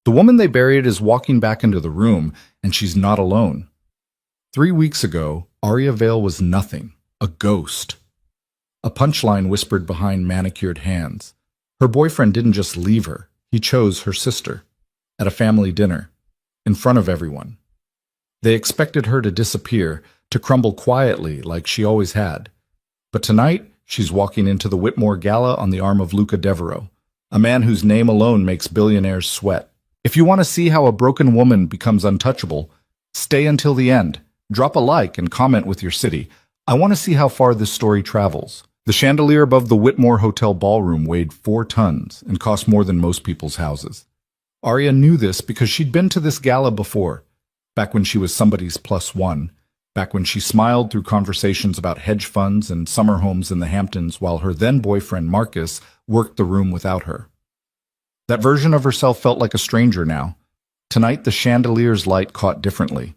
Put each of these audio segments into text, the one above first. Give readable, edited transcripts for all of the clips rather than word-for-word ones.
The woman they buried is walking back into the room, and she's not alone. 3 weeks ago, Arya Vale was nothing, a ghost. A punchline whispered behind manicured hands. Her boyfriend didn't just leave her, he chose her sister. At a family dinner, in front of everyone. They expected her to disappear, to crumble quietly like she always had. But tonight, she's walking into the Whitmore Gala on the arm of Luca Devereaux, a man whose name alone makes billionaires sweat. If you want to see how a broken woman becomes untouchable, stay until the end. Drop a like and comment with your city. I want to see how far this story travels. The chandelier above the Whitmore Hotel ballroom weighed 4 tons and cost more than most people's houses. Arya knew this because she'd been to this gala before, back when she was somebody's +1, back when she smiled through conversations about hedge funds and summer homes in the Hamptons while her then-boyfriend Marcus worked the room without her. That version of herself felt like a stranger now. Tonight the chandelier's light caught differently.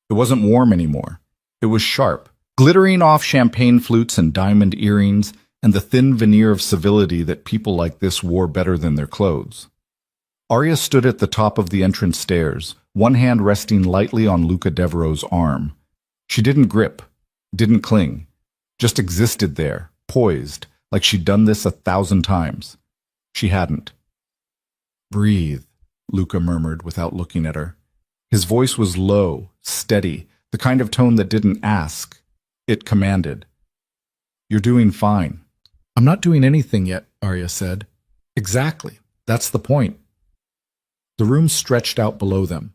It wasn't warm anymore. It was sharp, glittering off champagne flutes and diamond earrings and the thin veneer of civility that people like this wore better than their clothes. Arya stood at the top of the entrance stairs, one hand resting lightly on Luca Devereaux's arm. She didn't grip, didn't cling, just existed there, poised, like she'd done this 1,000 times. She hadn't. "Breathe," Luca murmured without looking at her. His voice was low, steady, the kind of tone that didn't ask. It commanded. "You're doing fine." "I'm not doing anything yet," Arya said. "Exactly. That's the point." The room stretched out below them,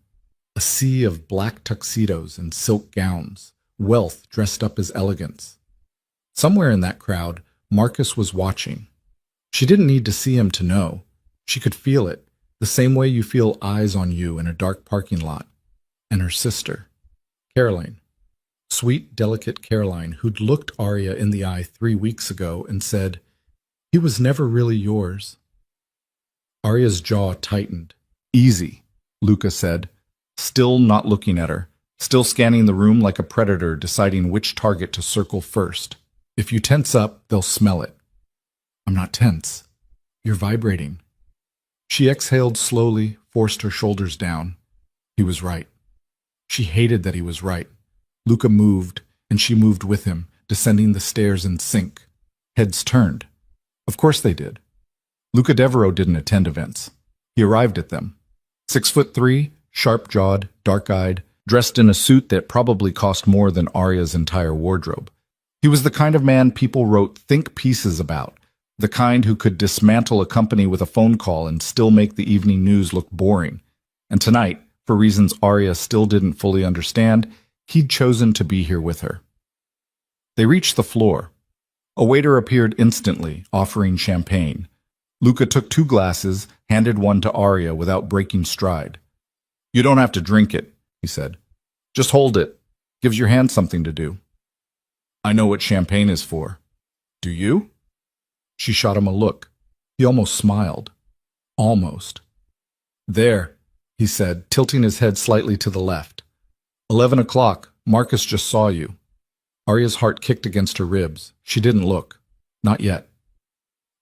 a sea of black tuxedos and silk gowns, wealth dressed up as elegance. Somewhere in that crowd, Marcus was watching. She didn't need to see him to know. She could feel it, the same way you feel eyes on you in a dark parking lot. And her sister, Caroline. Sweet, delicate Caroline, who'd looked Arya in the eye 3 weeks ago and said, "He was never really yours." Arya's jaw tightened. "Easy," Luca said, still not looking at her, still scanning the room like a predator deciding which target to circle first. "If you tense up, they'll smell it." "I'm not tense. You're vibrating." She exhaled slowly, forced her shoulders down. He was right. She hated that he was right. Luca moved, and she moved with him, descending the stairs in sync. Heads turned. Of course they did. Luca Devereaux didn't attend events. He arrived at them. 6'3", sharp-jawed, dark-eyed, dressed in a suit that probably cost more than Arya's entire wardrobe. He was the kind of man people wrote think pieces about, the kind who could dismantle a company with a phone call and still make the evening news look boring. And tonight, for reasons Arya still didn't fully understand, he'd chosen to be here with her. They reached the floor. A waiter appeared instantly, offering champagne. Luca took 2 glasses, handed one to Arya without breaking stride. "You don't have to drink it," he said. "Just hold it. Gives your hand something to do." "I know what champagne is for." "Do you?" She shot him a look. He almost smiled. Almost. "There," he said, tilting his head slightly to the left. 11 o'clock. Marcus just saw you." Arya's heart kicked against her ribs. She didn't look. Not yet.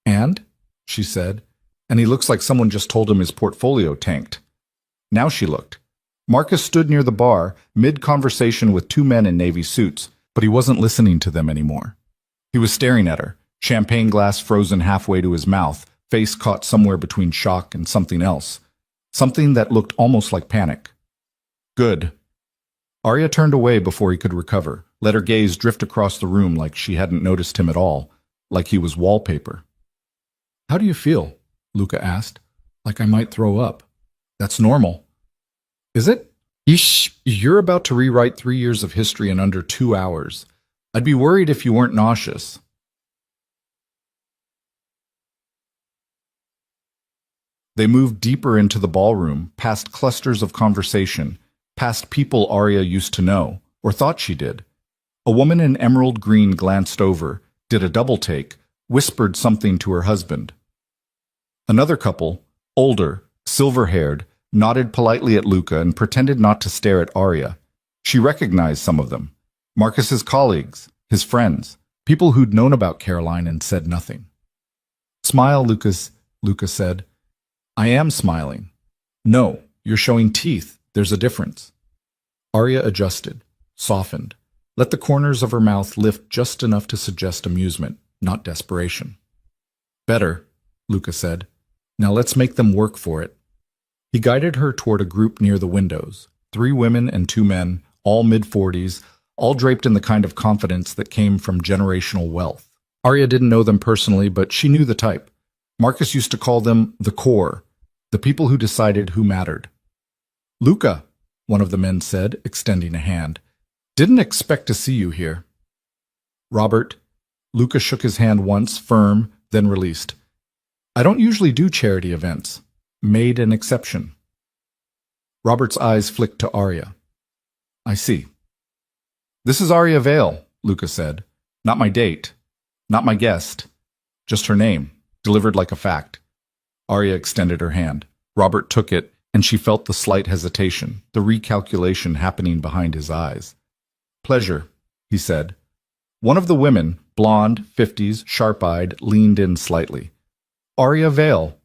"And?" she said. "And he looks like someone just told him his portfolio tanked." Now she looked. Marcus stood near the bar, mid-conversation with 2 men in navy suits, but he wasn't listening to them anymore. He was staring at her, champagne glass frozen halfway to his mouth, face caught somewhere between shock and something else. Something that looked almost like panic. "Good." Arya turned away before he could recover, let her gaze drift across the room like she hadn't noticed him at all, like he was wallpaper. "How do you feel?" Luca asked. "Like I might throw up." "That's normal." "Is it?" You're about to rewrite 3 years of history in under 2 hours. I'd be worried if you weren't nauseous." They moved deeper into the ballroom, past clusters of conversation, past people Arya used to know, or thought she did. A woman in emerald green glanced over, did a double take, whispered something to her husband. Another couple, older, silver-haired, nodded politely at Luca and pretended not to stare at Arya. She recognized some of them. Marcus's colleagues, his friends, people who'd known about Caroline and said nothing. "Smile, Lucas," Luca said. "I am smiling. No, you're showing teeth. There's a difference. Arya adjusted, softened, let the corners of her mouth lift just enough to suggest amusement, not desperation. Better, Luca said. Now let's make them work for it. He guided her toward a group near the windows, 3 women and 2 men, all mid-40s, all draped in the kind of confidence that came from generational wealth. Arya didn't know them personally, but she knew the type. Marcus used to call them the core, the people who decided who mattered. Luca, one of the men said, extending a hand. Didn't expect to see you here. Robert, Luca shook his hand once, firm, then released. I don't usually do charity events. Made an exception. Robert's eyes flicked to Arya. I see. This is Arya Vale, Luca said. Not my date. Not my guest. Just her name, delivered like a fact. Arya extended her hand. Robert took it, and she felt the slight hesitation, the recalculation happening behind his eyes. Pleasure, he said. One of the women, blonde, 50s, sharp-eyed, leaned in slightly. Arya Vale.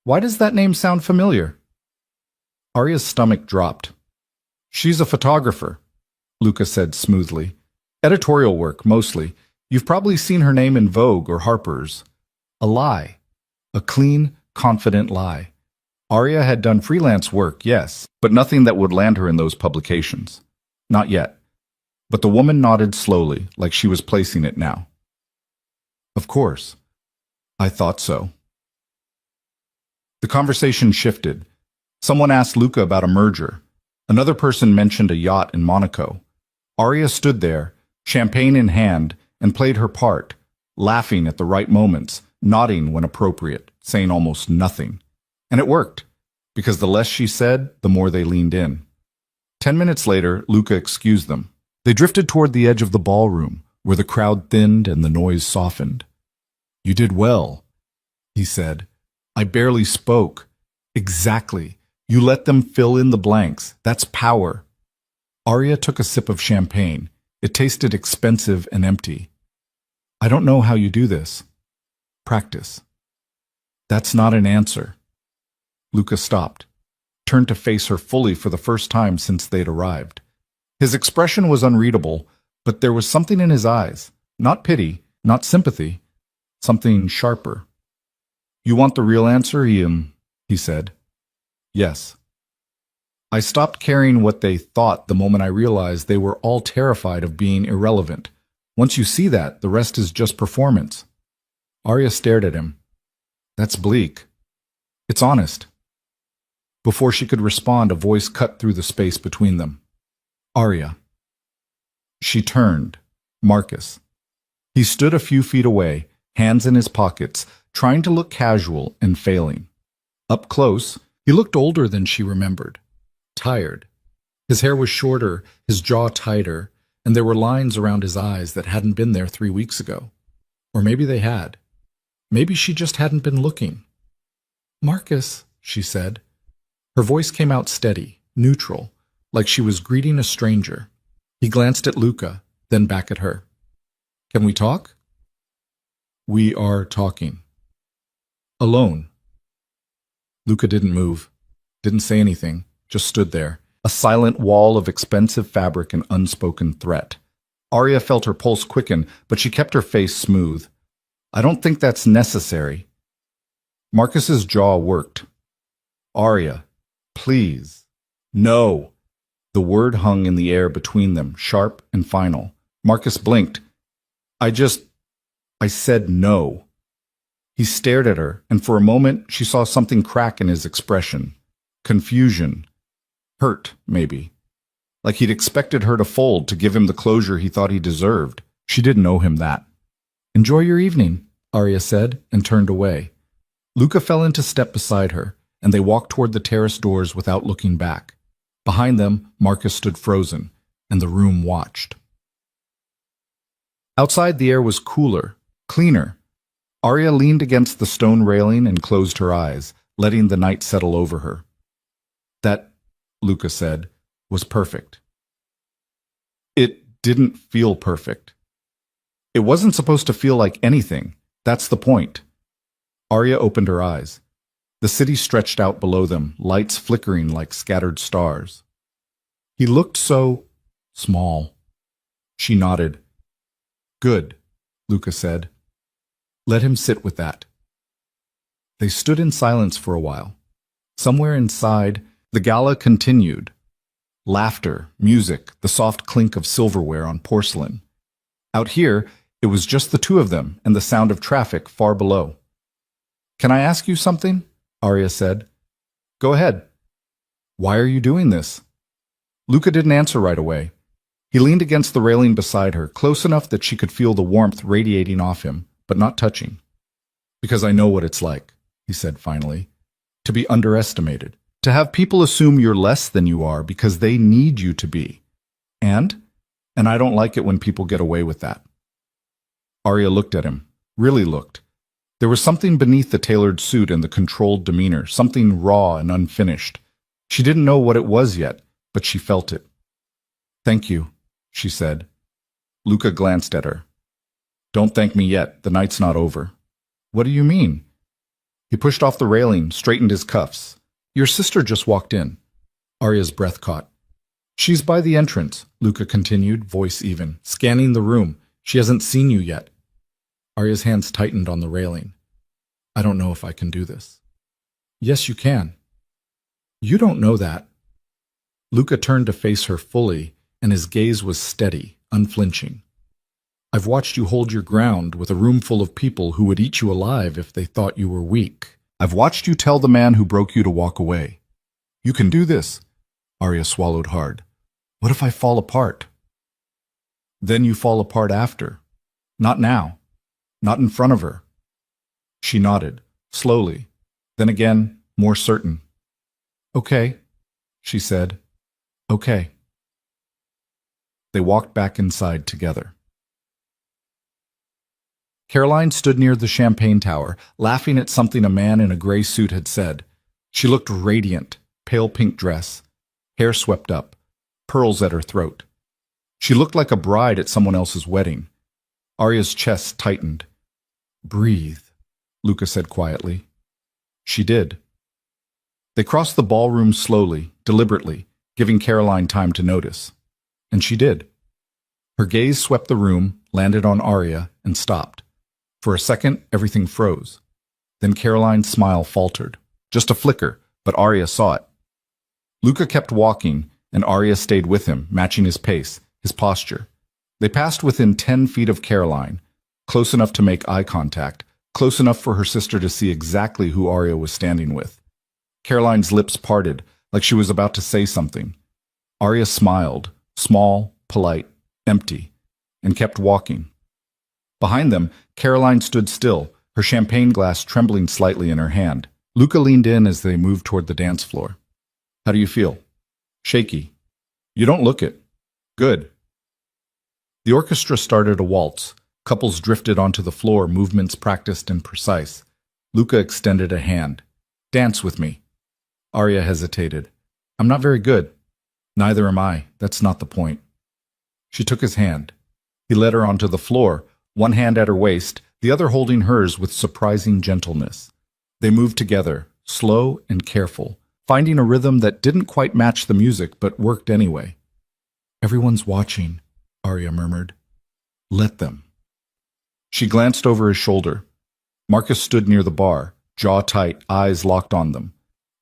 Why does that name sound familiar? Arya's stomach dropped. She's a photographer, Luca said smoothly. Editorial work, mostly. You've probably seen her name in Vogue or Harper's. A lie. A clean, confident lie. Arya had done freelance work, yes, but nothing that would land her in those publications. Not yet. But the woman nodded slowly, like she was placing it now. Of course. I thought so. The conversation shifted. Someone asked Luca about a merger. Another person mentioned a yacht in Monaco. Arya stood there, champagne in hand, and played her part, laughing at the right moments, nodding when appropriate, saying almost nothing. And it worked, because the less she said, the more they leaned in. 10 minutes later, Luca excused them. They drifted toward the edge of the ballroom, where the crowd thinned and the noise softened. You did well, he said. I barely spoke. Exactly. You let them fill in the blanks. That's power. Arya took a sip of champagne. It tasted expensive and empty. I don't know how you do this. Practice. That's not an answer. Luca stopped, turned to face her fully for the first time since they'd arrived. His expression was unreadable, but there was something in his eyes. Not pity, not sympathy. Something sharper. You want the real answer, he said. Yes. I stopped caring what they thought the moment I realized they were all terrified of being irrelevant. Once you see that, the rest is just performance. Arya stared at him. That's bleak. It's honest. Before she could respond, a voice cut through the space between them. Arya. She turned. Marcus. He stood a few feet away, hands in his pockets, trying to look casual and failing. Up close, he looked older than she remembered. Tired. His hair was shorter, his jaw tighter, and there were lines around his eyes that hadn't been there 3 weeks ago. Or maybe they had. Maybe she just hadn't been looking. Marcus, she said. Her voice came out steady, neutral, like she was greeting a stranger. He glanced at Luca, then back at her. Can we talk? We are talking. Alone. Luca didn't move, didn't say anything, just stood there, a silent wall of expensive fabric and unspoken threat. Arya felt her pulse quicken, but she kept her face smooth. I don't think that's necessary. Marcus's jaw worked. Arya, please. No. The word hung in the air between them, sharp and final. Marcus blinked. I said no. He stared at her, and for a moment she saw something crack in his expression. Confusion. Hurt, maybe. Like he'd expected her to fold to give him the closure he thought he deserved. She didn't owe him that. Enjoy your evening, Arya said, and turned away. Luca fell into step beside her, and they walked toward the terrace doors without looking back. Behind them, Marcus stood frozen, and the room watched. Outside, the air was cooler, cleaner. Arya leaned against the stone railing and closed her eyes, letting the night settle over her. That, Luca said, was perfect. It didn't feel perfect. It wasn't supposed to feel like anything. That's the point. Arya opened her eyes. The city stretched out below them, lights flickering like scattered stars. He looked so small. She nodded. Good, Luca said. Let him sit with that. They stood in silence for a while. Somewhere inside, the gala continued. Laughter, music, the soft clink of silverware on porcelain. Out here, it was just the two of them and the sound of traffic far below. Can I ask you something? Arya said. Go ahead. Why are you doing this? Luca didn't answer right away. He leaned against the railing beside her, close enough that she could feel the warmth radiating off him, but not touching. Because I know what it's like, he said finally. To be underestimated. To have people assume you're less than you are because they need you to be. And I don't like it when people get away with that. Arya looked at him, really looked. There was something beneath the tailored suit and the controlled demeanor, something raw and unfinished. She didn't know what it was yet, but she felt it. Thank you, she said. Luca glanced at her. Don't thank me yet, the night's not over. What do you mean? He pushed off the railing, straightened his cuffs. Your sister just walked in. Arya's breath caught. She's by the entrance, Luca continued, voice even, scanning the room. She hasn't seen you yet. Arya's hands tightened on the railing. I don't know if I can do this. Yes, you can. You don't know that. Luca turned to face her fully, and his gaze was steady, unflinching. I've watched you hold your ground with a room full of people who would eat you alive if they thought you were weak. I've watched you tell the man who broke you to walk away. You can do this. Arya swallowed hard. What if I fall apart? Then you fall apart after. Not now. Not in front of her. She nodded, slowly, then again, more certain. Okay, she said. Okay. They walked back inside together. Caroline stood near the champagne tower, laughing at something a man in a gray suit had said. She looked radiant, pale pink dress, hair swept up, pearls at her throat. She looked like a bride at someone else's wedding. Arya's chest tightened. Breathe, Luca said quietly. She did. They crossed the ballroom slowly, deliberately, giving Caroline time to notice. And she did. Her gaze swept the room, landed on Arya, and stopped. For a second, everything froze. Then Caroline's smile faltered. Just a flicker, but Arya saw it. Luca kept walking, and Arya stayed with him, matching his pace, his posture. They passed within 10 feet of Caroline, close enough to make eye contact, close enough for her sister to see exactly who Arya was standing with. Caroline's lips parted, like she was about to say something. Arya smiled, small, polite, empty, and kept walking. Behind them, Caroline stood still, her champagne glass trembling slightly in her hand. Luca leaned in as they moved toward the dance floor. How do you feel? Shaky. You don't look it. Good. The orchestra started a waltz. Couples drifted onto the floor, movements practiced and precise. Luca extended a hand. Dance with me. Arya hesitated. I'm not very good. Neither am I. That's not the point. She took his hand. He led her onto the floor, one hand at her waist, the other holding hers with surprising gentleness. They moved together, slow and careful, finding a rhythm that didn't quite match the music but worked anyway. Everyone's watching, Arya murmured. Let them. She glanced over his shoulder. Marcus stood near the bar, jaw tight, eyes locked on them.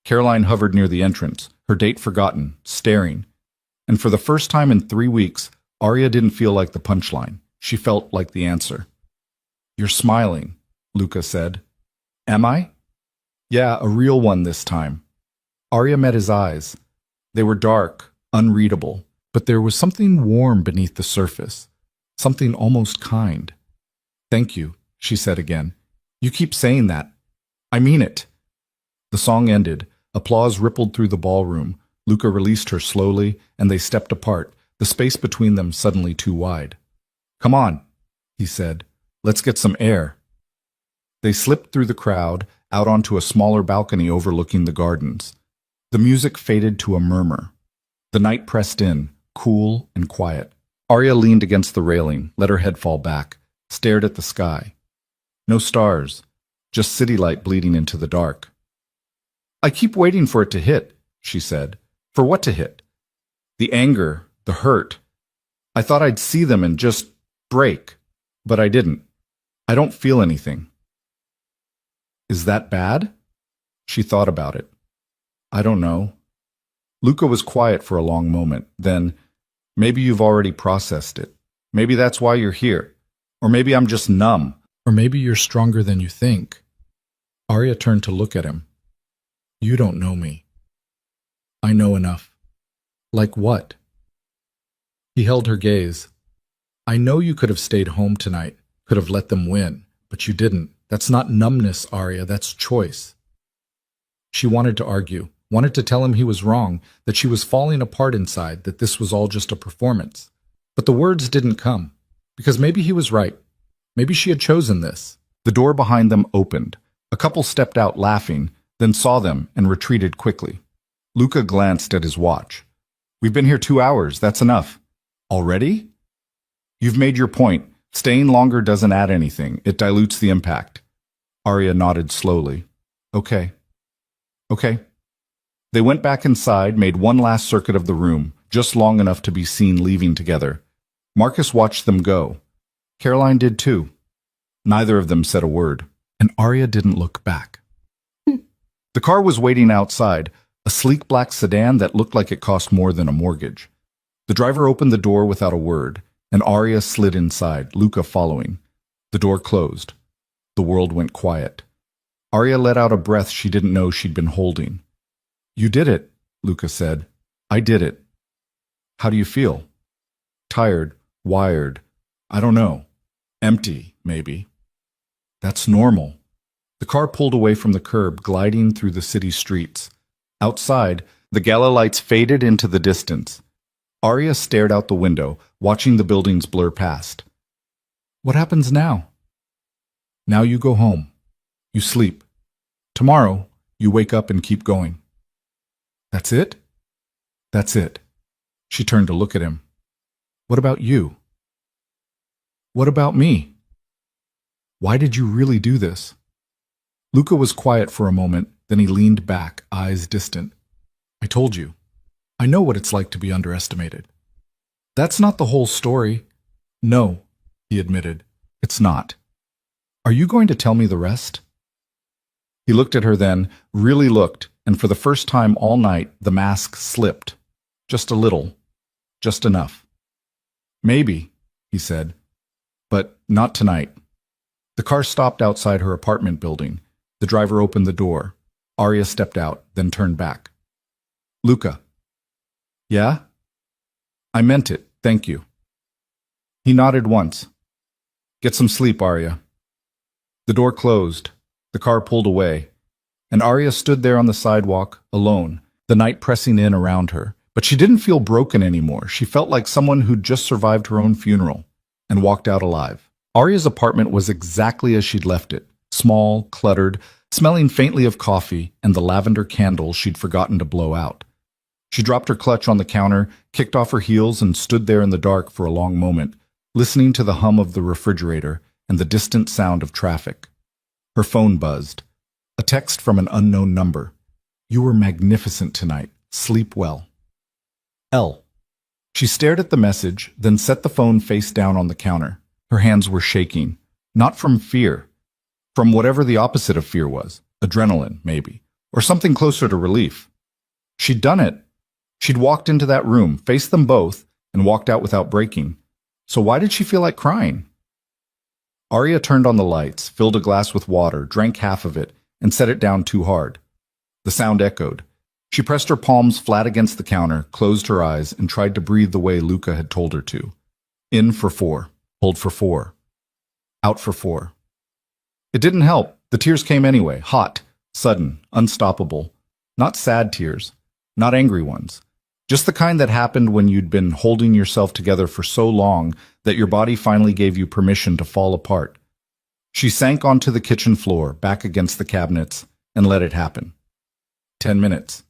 Caroline hovered near the entrance, her date forgotten, staring. And for the first time in 3 weeks, Arya didn't feel like the punchline. She felt like the answer. You're smiling, Luca said. Am I? Yeah, a real one this time. Arya met his eyes. They were dark, unreadable, but there was something warm beneath the surface, something almost kind. Thank you, she said again. You keep saying that. I mean it. The song ended. Applause rippled through the ballroom. Luca released her slowly, and they stepped apart, the space between them suddenly too wide. Come on, he said. Let's get some air. They slipped through the crowd, out onto a smaller balcony overlooking the gardens. The music faded to a murmur. The night pressed in, cool and quiet. Arya leaned against the railing, let her head fall back, stared at the sky. No stars, just city light bleeding into the dark. I keep waiting for it to hit, she said. For what to hit? The anger, the hurt. I thought I'd see them and just break, but I didn't. I don't feel anything. Is that bad? She thought about it. I don't know. Luca was quiet for a long moment. Then, maybe you've already processed it. Maybe that's why you're here. Or maybe I'm just numb. Or maybe you're stronger than you think. Arya turned to look at him. You don't know me. I know enough. Like what? He held her gaze. I know you could have stayed home tonight, could have let them win, but you didn't. That's not numbness, Arya, that's choice. She wanted to argue, wanted to tell him he was wrong, that she was falling apart inside, that this was all just a performance. But the words didn't come, because maybe he was right. Maybe she had chosen this. The door behind them opened. A couple stepped out laughing, then saw them and retreated quickly. Luca glanced at his watch. We've been here 2 hours, that's enough. Already? You've made your point. Staying longer doesn't add anything. It dilutes the impact. Arya nodded slowly. Okay. They went back inside, made one last circuit of the room, just long enough to be seen leaving together. Marcus watched them go. Caroline did too. Neither of them said a word, and Arya didn't look back. The car was waiting outside, a sleek black sedan that looked like it cost more than a mortgage. The driver opened the door without a word, and Arya slid inside, Luca following. The door closed. The world went quiet. Arya let out a breath she didn't know she'd been holding. You did it, Luca said. I did it. How do you feel? Tired, wired, I don't know. Empty, maybe. That's normal. The car pulled away from the curb, gliding through the city streets. Outside, the gala lights faded into the distance. Arya stared out the window, watching the buildings blur past. What happens now? Now you go home. You sleep. Tomorrow, you wake up and keep going. That's it? That's it. She turned to look at him. What about you? What about me? Why did you really do this? Luca was quiet for a moment, then he leaned back, eyes distant. I told you. I know what it's like to be underestimated. That's not the whole story. No, he admitted. It's not. Are you going to tell me the rest? He looked at her then, really looked, and for the first time all night, the mask slipped. Just a little. Just enough. Maybe, he said, but not tonight. The car stopped outside her apartment building. The driver opened the door. Arya stepped out, then turned back. Luca. Yeah? I meant it, thank you. He nodded once. Get some sleep, Arya. The door closed. The car pulled away, and Arya stood there on the sidewalk, alone, the night pressing in around her. But she didn't feel broken anymore. She felt like someone who'd just survived her own funeral and walked out alive. Arya's apartment was exactly as she'd left it, small, cluttered, smelling faintly of coffee and the lavender candle she'd forgotten to blow out. She dropped her clutch on the counter, kicked off her heels, and stood there in the dark for a long moment, listening to the hum of the refrigerator and the distant sound of traffic. Her phone buzzed. A text from an unknown number. You were magnificent tonight. Sleep well. L. She stared at the message, then set the phone face down on the counter. Her hands were shaking. Not from fear. From whatever the opposite of fear was. Adrenaline, maybe. Or something closer to relief. She'd done it. She'd walked into that room, faced them both, and walked out without breaking. So why did she feel like crying? Arya turned on the lights, filled a glass with water, drank half of it, and set it down too hard. The sound echoed. She pressed her palms flat against the counter, closed her eyes, and tried to breathe the way Luca had told her to. In for 4. Hold for 4. Out for 4. It didn't help. The tears came anyway, hot, sudden, unstoppable. Not sad tears, not angry ones. Just the kind that happened when you'd been holding yourself together for so long that your body finally gave you permission to fall apart. She sank onto the kitchen floor, back against the cabinets, and let it happen. 10 minutes.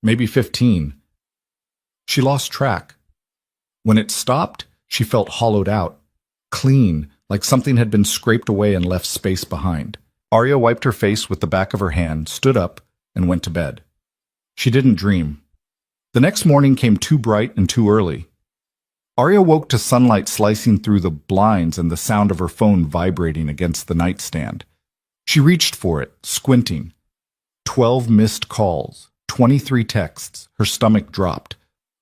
Maybe 15. She lost track. When it stopped, she felt hollowed out, clean, like something had been scraped away and left space behind. Arya wiped her face with the back of her hand, stood up, and went to bed. She didn't dream. The next morning came too bright and too early. Arya woke to sunlight slicing through the blinds and the sound of her phone vibrating against the nightstand. She reached for it, squinting. 12 missed calls, 23 texts. Her stomach dropped.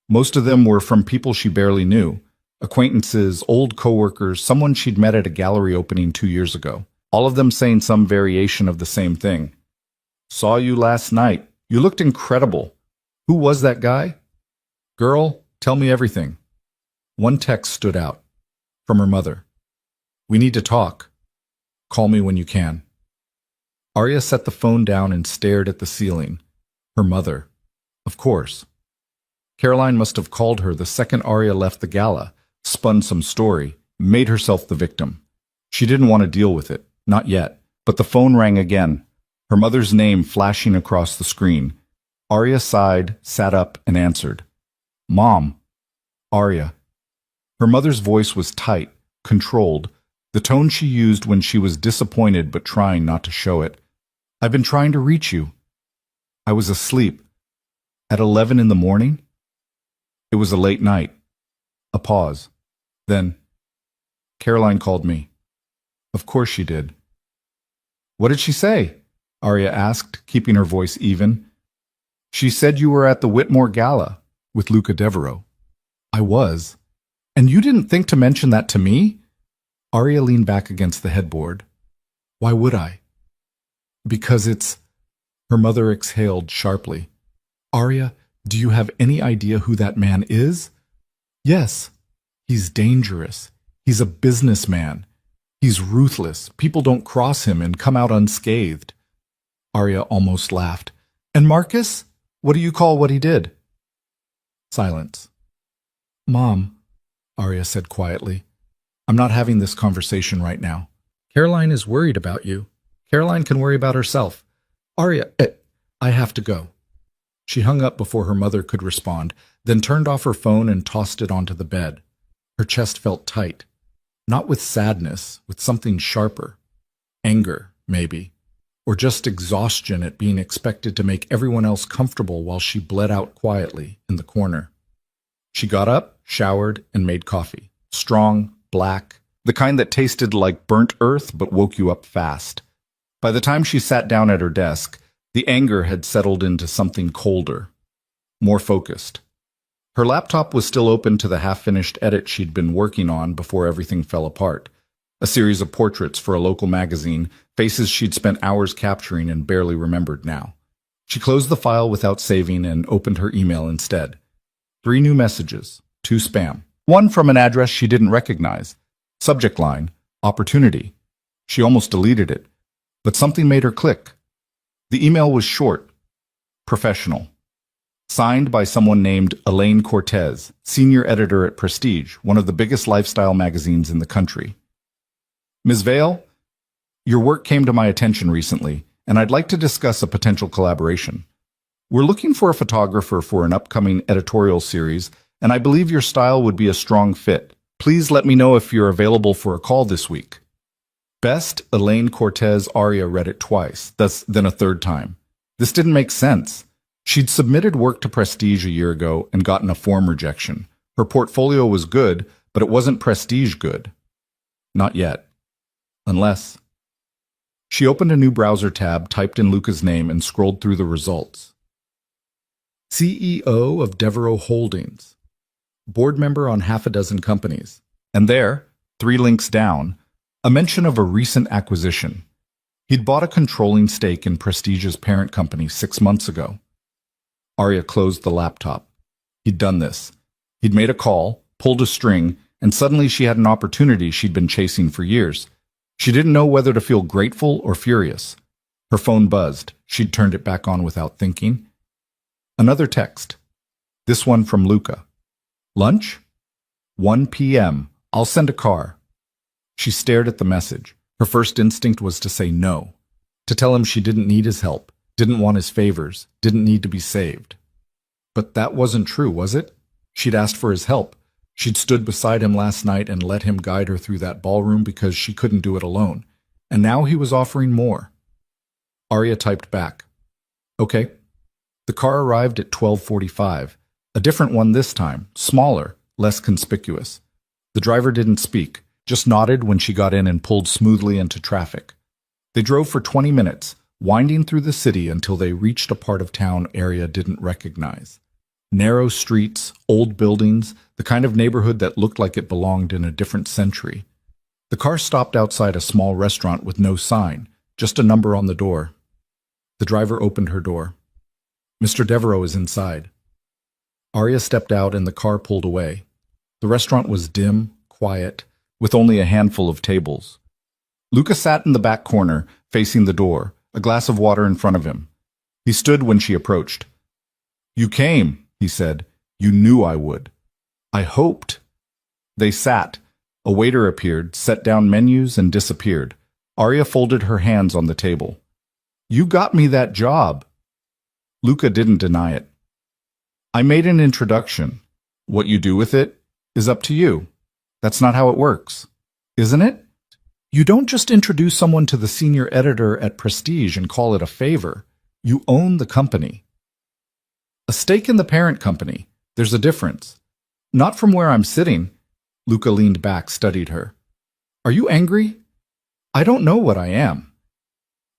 Most of them were from people she barely knew. Acquaintances, old coworkers, someone she'd met at a gallery opening 2 years ago. All of them saying some variation of the same thing. Saw you last night. You looked incredible. Who was that guy? Girl, tell me everything. One text stood out. From her mother. We need to talk. Call me when you can. Arya set the phone down and stared at the ceiling. Her mother. Of course. Caroline must have called her the second Arya left the gala, spun some story, made herself the victim. She didn't want to deal with it. Not yet. But the phone rang again. Her mother's name flashing across the screen. Arya sighed, sat up, and answered. Mom. Arya. Her mother's voice was tight, controlled, the tone she used when she was disappointed but trying not to show it. I've been trying to reach you. I was asleep. At 11 in the morning? It was a late night. A pause. Then, Caroline called me. Of course she did. What did she say? Arya asked, keeping her voice even. She said you were at the Whitmore Gala with Luca Devereaux. I was. And you didn't think to mention that to me? Arya leaned back against the headboard. Why would I? Because it's... Her mother exhaled sharply. Arya, do you have any idea who that man is? Yes. He's dangerous. He's a businessman. He's ruthless. People don't cross him and come out unscathed. Arya almost laughed. And Marcus? What do you call what he did? Silence. Mom, Arya said quietly, I'm not having this conversation right now. Caroline is worried about you. Caroline can worry about herself. Arya, I have to go. She hung up before her mother could respond, then turned off her phone and tossed it onto the bed. Her chest felt tight. Not with sadness, with something sharper. Anger, maybe. Or just exhaustion at being expected to make everyone else comfortable while she bled out quietly in the corner. She got up, showered, and made coffee. Strong, black, the kind that tasted like burnt earth but woke you up fast. By the time she sat down at her desk, the anger had settled into something colder, more focused. Her laptop was still open to the half-finished edit she'd been working on before everything fell apart. A series of portraits for a local magazine, faces she'd spent hours capturing and barely remembered now. She closed the file without saving and opened her email instead. 3 new messages, 2 spam. One from an address she didn't recognize. Subject line, opportunity. She almost deleted it, but something made her click. The email was short, professional. Signed by someone named Elaine Cortez, senior editor at Prestige, one of the biggest lifestyle magazines in the country. Ms. Vale, your work came to my attention recently, and I'd like to discuss a potential collaboration. We're looking for a photographer for an upcoming editorial series, and I believe your style would be a strong fit. Please let me know if you're available for a call this week. Best, Elaine Cortez. Arya read it twice, then a third time. This didn't make sense. She'd submitted work to Prestige a year ago and gotten a form rejection. Her portfolio was good, but it wasn't Prestige good. Not yet. Unless... She opened a new browser tab, typed in Luca's name, and scrolled through the results. CEO of Devereaux Holdings. Board member on half a dozen companies. And there, 3 links down, a mention of a recent acquisition. He'd bought a controlling stake in Prestige's parent company 6 months ago. Arya closed the laptop. He'd done this. He'd made a call, pulled a string, and suddenly she had an opportunity she'd been chasing for years. She didn't know whether to feel grateful or furious. Her phone buzzed. She'd turned it back on without thinking. Another text. This one from Luca. Lunch? 1 p.m. I'll send a car. She stared at the message. Her first instinct was to say no, to tell him she didn't need his help, didn't want his favors, didn't need to be saved. But that wasn't true, was it? She'd asked for his help. She'd stood beside him last night and let him guide her through that ballroom because she couldn't do it alone. And now he was offering more. Arya typed back. Okay. The car arrived at 12:45. A different one this time, smaller, less conspicuous. The driver didn't speak, just nodded when she got in and pulled smoothly into traffic. They drove for 20 minutes, winding through the city until they reached a part of town Arya didn't recognize. Narrow streets, old buildings, the kind of neighborhood that looked like it belonged in a different century. The car stopped outside a small restaurant with no sign, just a number on the door. The driver opened her door. Mr. Devereaux is inside. Arya stepped out and the car pulled away. The restaurant was dim, quiet, with only a handful of tables. Luca sat in the back corner, facing the door, a glass of water in front of him. He stood when she approached. "You came," he said. "You knew I would." "I hoped." They sat. A waiter appeared, set down menus, and disappeared. Arya folded her hands on the table. "You got me that job." Luca didn't deny it. "I made an introduction. What you do with it is up to you. That's not how it works, isn't it? You don't just introduce someone to the senior editor at Prestige and call it a favor. You own the company. A stake in the parent company. There's a difference. Not from where I'm sitting." Luca leaned back, studied her. "Are you angry?" "I don't know what I am."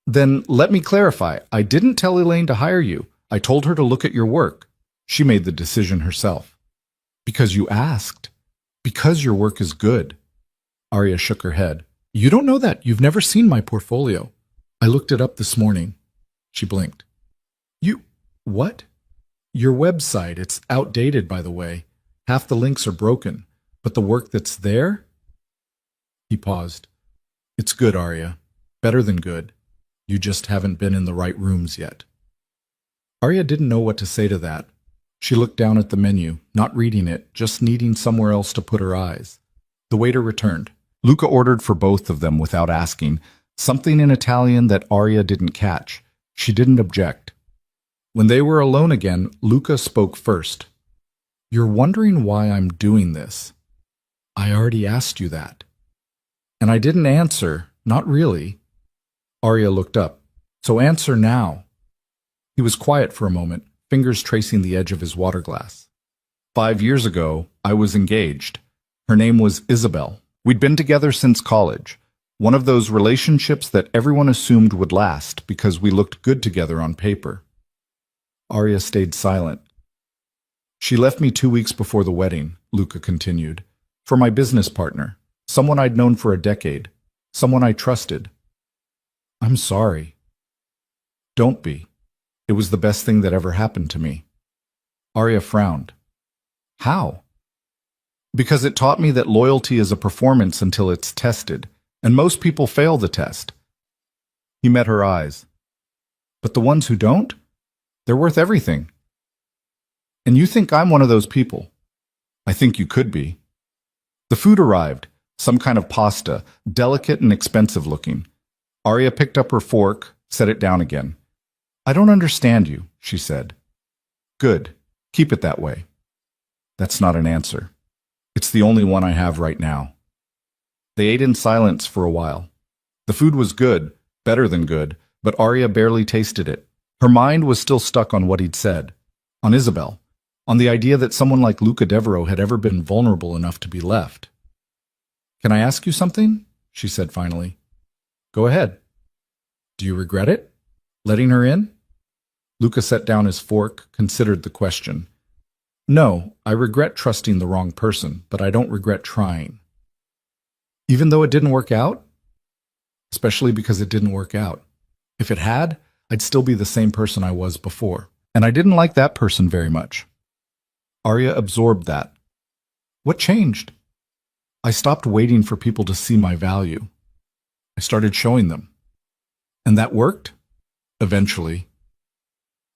"Then let me clarify. I didn't tell Elaine to hire you. I told her to look at your work. She made the decision herself." "Because you asked. Because your work is good." Arya shook her head. "You don't know that. You've never seen my portfolio. I looked it up this morning." She blinked. "You... what?" "Your website. It's outdated, by the way. Half the links are broken. But the work that's there?" He paused. "It's good, Arya. Better than good. You just haven't been in the right rooms yet." Arya didn't know what to say to that. She looked down at the menu, not reading it, just needing somewhere else to put her eyes. The waiter returned. Luca ordered for both of them without asking, something in Italian that Arya didn't catch. She didn't object. When they were alone again, Luca spoke first. "You're wondering why I'm doing this. I already asked you that." "And I didn't answer, not really." Arya looked up. "So answer now." He was quiet for a moment, fingers tracing the edge of his water glass. 5 years ago, I was engaged. Her name was Isabel. We'd been together since college. One of those relationships that everyone assumed would last because we looked good together on paper. Arya stayed silent. "She left me 2 weeks before the wedding," Luca continued, "for my business partner, someone I'd known for a decade, someone I trusted." "I'm sorry." "Don't be. It was the best thing that ever happened to me." Arya frowned. "How?" "Because it taught me that loyalty is a performance until it's tested, and most people fail the test." He met her eyes. "But the ones who don't? They're worth everything." "And you think I'm one of those people?" "I think you could be." The food arrived, some kind of pasta, delicate and expensive looking. Arya picked up her fork, set it down again. "I don't understand you," she said. "Good. Keep it that way." "That's not an answer. It's the only one I have right now." They ate in silence for a while. The food was good, better than good, but Arya barely tasted it. Her mind was still stuck on what he'd said, on Isabel, on the idea that someone like Luca Devereaux had ever been vulnerable enough to be left. "Can I ask you something?" she said finally. "Go ahead." "Do you regret it? Letting her in?" Luca set down his fork, considered the question. "No, I regret trusting the wrong person, but I don't regret trying." "Even though it didn't work out?" "Especially because it didn't work out. If it had, I'd still be the same person I was before. And I didn't like that person very much." Arya absorbed that. "What changed?" "I stopped waiting for people to see my value. I started showing them." "And that worked?" "Eventually."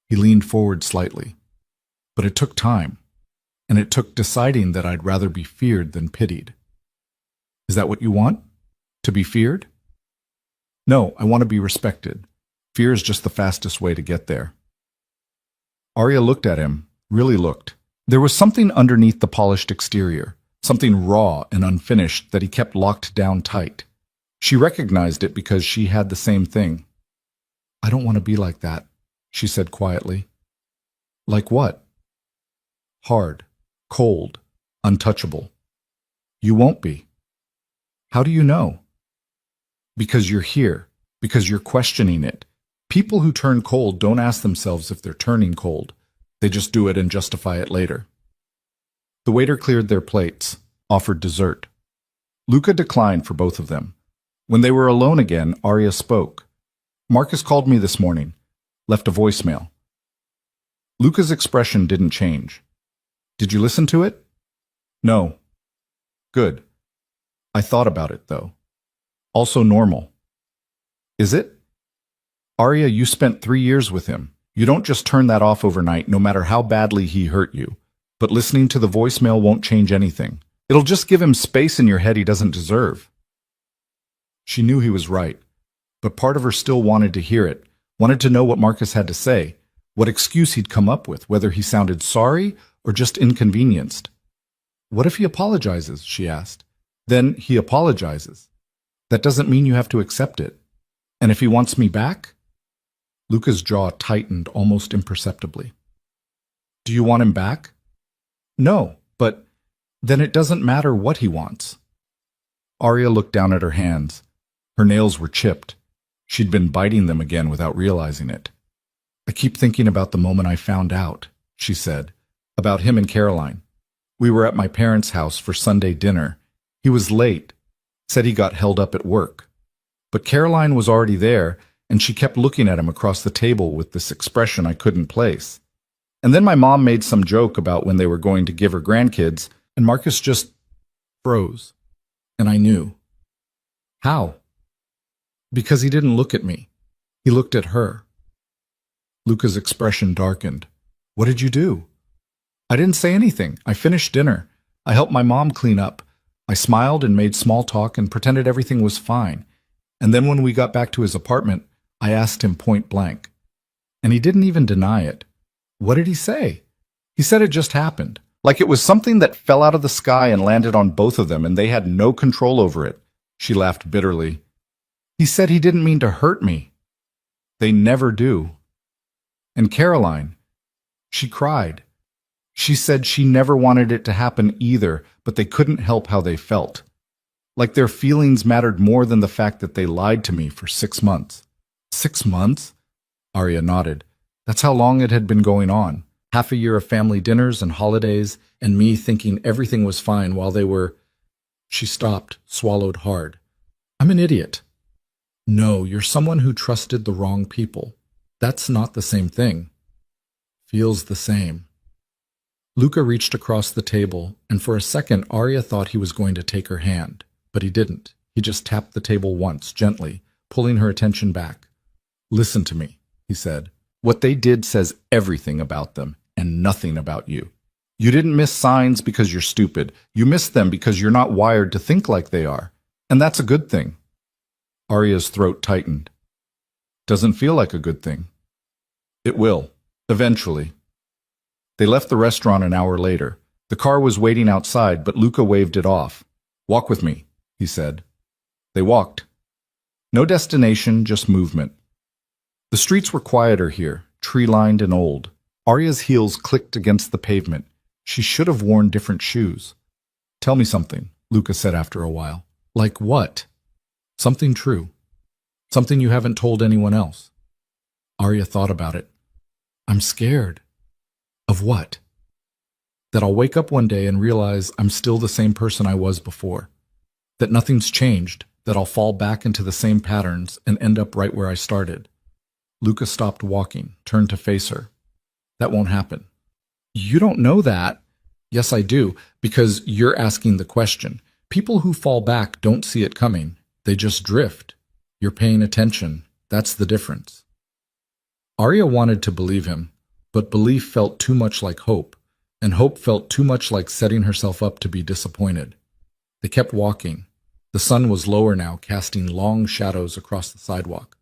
He leaned forward slightly. "But it took time. And it took deciding that I'd rather be feared than pitied." "Is that what you want? To be feared?" "No, I want to be respected. Fear is just the fastest way to get there." Arya looked at him, really looked. There was something underneath the polished exterior, something raw and unfinished that he kept locked down tight. She recognized it because she had the same thing. "I don't want to be like that," she said quietly. Like what? Hard, cold, untouchable. You won't be. How do you know? Because you're here, because you're questioning it. People who turn cold don't ask themselves if they're turning cold. They just do it and justify it later. The waiter cleared their plates, offered dessert. Luca declined for both of them. When they were alone again, Arya spoke. Marcus called me this morning, left a voicemail. Luca's expression didn't change. Did you listen to it? No. Good. I thought about it, though. Also normal. Is it? Arya, you spent 3 years with him. You don't just turn that off overnight, no matter how badly he hurt you. But listening to the voicemail won't change anything. It'll just give him space in your head he doesn't deserve. She knew he was right, but part of her still wanted to hear it, wanted to know what Marcus had to say, what excuse he'd come up with, whether he sounded sorry or just inconvenienced. What if he apologizes, she asked. Then he apologizes. That doesn't mean you have to accept it. And if he wants me back? Luca's jaw tightened almost imperceptibly. Do you want him back? No, but then it doesn't matter what he wants. Arya looked down at her hands. Her nails were chipped. She'd been biting them again without realizing it. I keep thinking about the moment I found out, she said, about him and Caroline. We were at my parents' house for Sunday dinner. He was late, said he got held up at work. But Caroline was already there, and she kept looking at him across the table with this expression I couldn't place. And then my mom made some joke about when they were going to give her grandkids, and Marcus just froze. And I knew. How? Because he didn't look at me. He looked at her. Luca's expression darkened. What did you do? I didn't say anything. I finished dinner. I helped my mom clean up. I smiled and made small talk and pretended everything was fine. And then when we got back to his apartment, I asked him point blank. And he didn't even deny it. What did he say? He said it just happened. Like it was something that fell out of the sky and landed on both of them, and they had no control over it. She laughed bitterly. He said he didn't mean to hurt me. They never do. And Caroline, she cried. She said she never wanted it to happen either, but they couldn't help how they felt. Like their feelings mattered more than the fact that they lied to me for 6 months. 6 months? Arya nodded. That's how long it had been going on. Half a year of family dinners and holidays, and me thinking everything was fine while they were... She stopped, swallowed hard. I'm an idiot. No, you're someone who trusted the wrong people. That's not the same thing. Feels the same. Luca reached across the table, and for a second Arya thought he was going to take her hand, but he didn't. He just tapped the table once, gently, pulling her attention back. Listen to me, he said. What they did says everything about them, and nothing about you. You didn't miss signs because you're stupid. You missed them because you're not wired to think like they are. And that's a good thing. Arya's throat tightened. Doesn't feel like a good thing. It will, eventually. They left the restaurant an hour later. The car was waiting outside, but Luca waved it off. Walk with me, he said. They walked. No destination, just movement. The streets were quieter here, tree-lined and old. Arya's heels clicked against the pavement. She should have worn different shoes. Tell me something, Luca said after a while. Like what? Something true. Something you haven't told anyone else. Arya thought about it. I'm scared. Of what? That I'll wake up one day and realize I'm still the same person I was before. That nothing's changed, that I'll fall back into the same patterns and end up right where I started. Luca stopped walking, turned to face her. That won't happen. You don't know that. Yes, I do, because you're asking the question. People who fall back don't see it coming. They just drift. You're paying attention. That's the difference. Arya wanted to believe him, but belief felt too much like hope, and hope felt too much like setting herself up to be disappointed. They kept walking. The sun was lower now, casting long shadows across the sidewalk.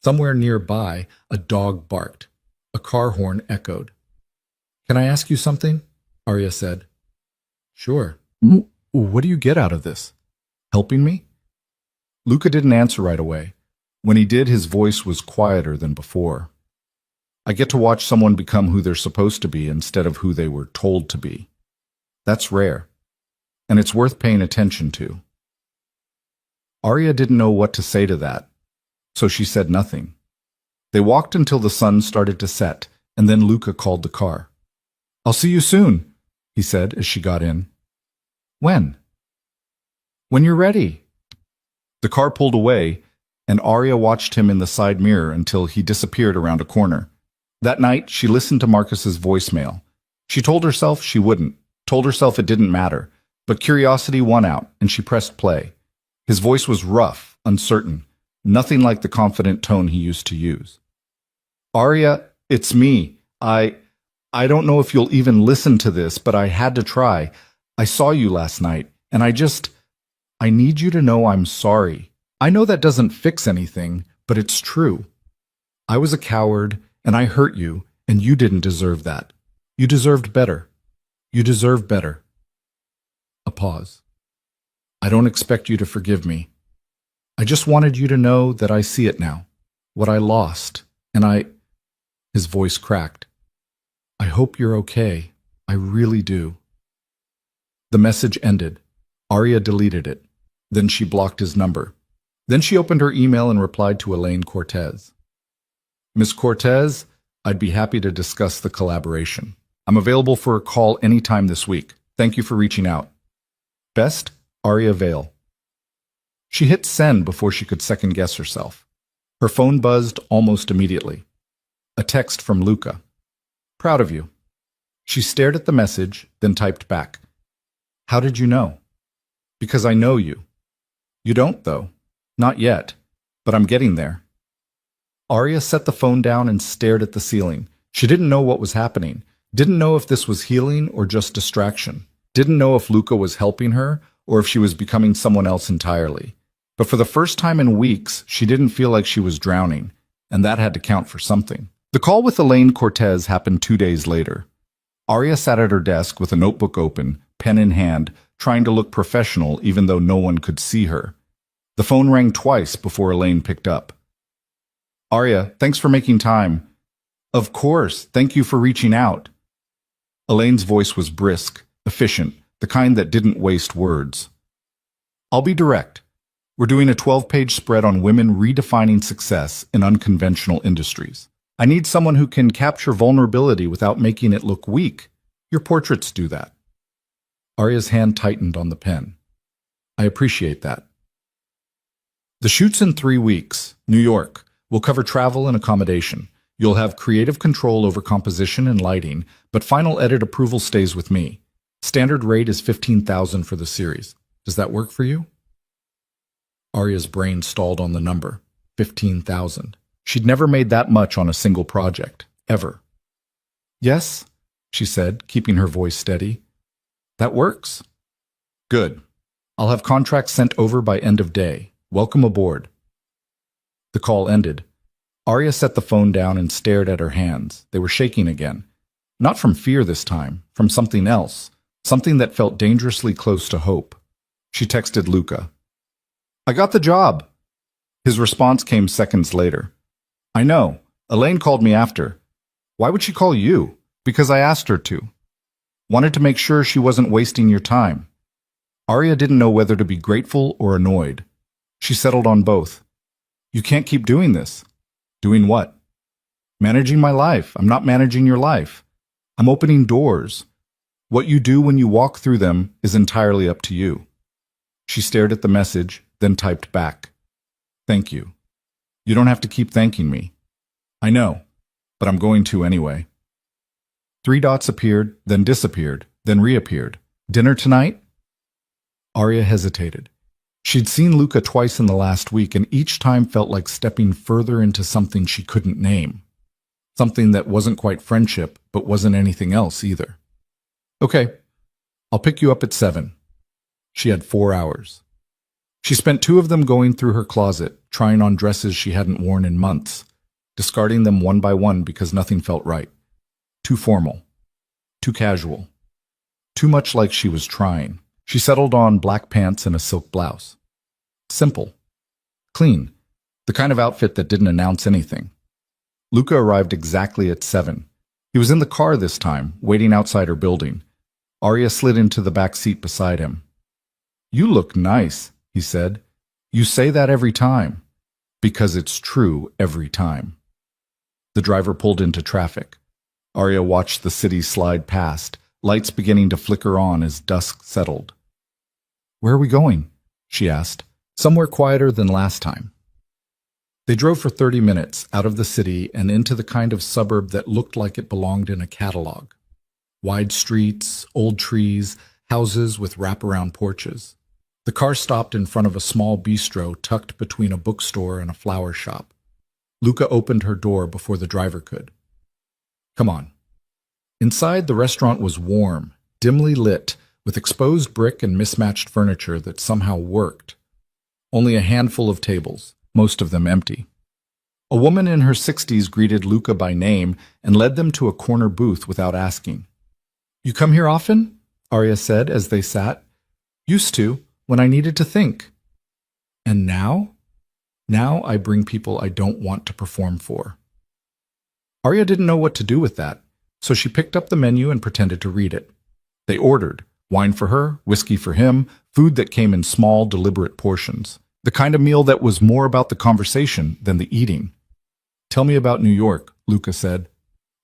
Somewhere nearby, a dog barked. A car horn echoed. Can I ask you something? Arya said. Sure. What do you get out of this? Helping me? Luca didn't answer right away. When he did, his voice was quieter than before. I get to watch someone become who they're supposed to be instead of who they were told to be. That's rare, and it's worth paying attention to. Arya didn't know what to say to that, so she said nothing. They walked until the sun started to set, and then Luca called the car. "I'll see you soon," he said as she got in. "When?" "When you're ready." The car pulled away, and Arya watched him in the side mirror until he disappeared around a corner. That night, she listened to Marcus's voicemail. She told herself she wouldn't, told herself it didn't matter, but curiosity won out, and she pressed play. His voice was rough, uncertain, nothing like the confident tone he used to use. "Arya, it's me. I don't know if you'll even listen to this, but I had to try. I saw you last night, and I need you to know I'm sorry. I know that doesn't fix anything, but it's true. I was a coward, and I hurt you, and you didn't deserve that. You deserved better. You deserve better." A pause. "I don't expect you to forgive me. I just wanted you to know that I see it now, what I lost, and His voice cracked. "I hope you're okay. I really do." The message ended. Arya deleted it. Then she blocked his number. Then she opened her email and replied to Elaine Cortez. "Miss Cortez, I'd be happy to discuss the collaboration. I'm available for a call anytime this week. Thank you for reaching out. Best, Arya Vale." She hit send before she could second-guess herself. Her phone buzzed almost immediately. A text from Luca. "Proud of you." She stared at the message, then typed back. "How did you know?" "Because I know you." "You don't, though. Not yet. But I'm getting there." Arya set the phone down and stared at the ceiling. She didn't know what was happening. Didn't know if this was healing or just distraction. Didn't know if Luca was helping her or if she was becoming someone else entirely. But for the first time in weeks, she didn't feel like she was drowning, and that had to count for something. The call with Elaine Cortez happened 2 days later. Arya sat at her desk with a notebook open, pen in hand, trying to look professional even though no one could see her. The phone rang twice before Elaine picked up. "Arya, thanks for making time." "Of course, thank you for reaching out." Elaine's voice was brisk, efficient, the kind that didn't waste words. "I'll be direct. We're doing a 12-page spread on women redefining success in unconventional industries. I need someone who can capture vulnerability without making it look weak. Your portraits do that." Arya's hand tightened on the pen. "I appreciate that." "The shoot's in 3 weeks, New York. We'll cover travel and accommodation. You'll have creative control over composition and lighting, but final edit approval stays with me. Standard rate is $15,000 for the series. Does that work for you?" Arya's brain stalled on the number. 15,000. She'd never made that much on a single project, ever. "Yes," she said, keeping her voice steady. "That works." "Good. I'll have contracts sent over by end of day. Welcome aboard." The call ended. Arya set the phone down and stared at her hands. They were shaking again. Not from fear this time, from something else, something that felt dangerously close to hope. She texted Luca. "I got the job." His response came seconds later. "I know. Elaine called me after." "Why would she call you?" "Because I asked her to. Wanted to make sure she wasn't wasting your time." Arya didn't know whether to be grateful or annoyed. She settled on both. "You can't keep doing this." "Doing what?" "Managing my life. I'm not managing your life. I'm opening doors. What you do when you walk through them is entirely up to you." She stared at the message, then typed back. "Thank you. You don't have to keep thanking me." "I know, but I'm going to anyway." 3 dots appeared, then disappeared, then reappeared. "Dinner tonight?" Arya hesitated. She'd seen Luca twice in the last week, and each time felt like stepping further into something she couldn't name. Something that wasn't quite friendship, but wasn't anything else either. "Okay, I'll pick you up at 7. She had 4 hours. She spent 2 of them going through her closet, trying on dresses she hadn't worn in months, discarding them one by one because nothing felt right. Too formal. Too casual. Too much like she was trying. She settled on black pants and a silk blouse. Simple. Clean. The kind of outfit that didn't announce anything. Luca arrived exactly at 7. He was in the car this time, waiting outside her building. Arya slid into the back seat beside him. "You look nice," he said. "You say that every time." "Because it's true every time." The driver pulled into traffic. Arya watched the city slide past, lights beginning to flicker on as dusk settled. "Where are we going?" she asked. "Somewhere quieter than last time." They drove for 30 minutes out of the city and into the kind of suburb that looked like it belonged in a catalog. Wide streets, old trees, houses with wraparound porches. The car stopped in front of a small bistro tucked between a bookstore and a flower shop. Luca opened her door before the driver could. "Come on." Inside, the restaurant was warm, dimly lit, with exposed brick and mismatched furniture that somehow worked. Only a handful of tables, most of them empty. A woman in her 60s greeted Luca by name and led them to a corner booth without asking. "You come here often?" Arya said as they sat. "Used to, when I needed to think." "And now?" "Now I bring people I don't want to perform for." Arya didn't know what to do with that, so she picked up the menu and pretended to read it. They ordered wine for her, whiskey for him, food that came in small, deliberate portions. The kind of meal that was more about the conversation than the eating. "Tell me about New York," Luca said.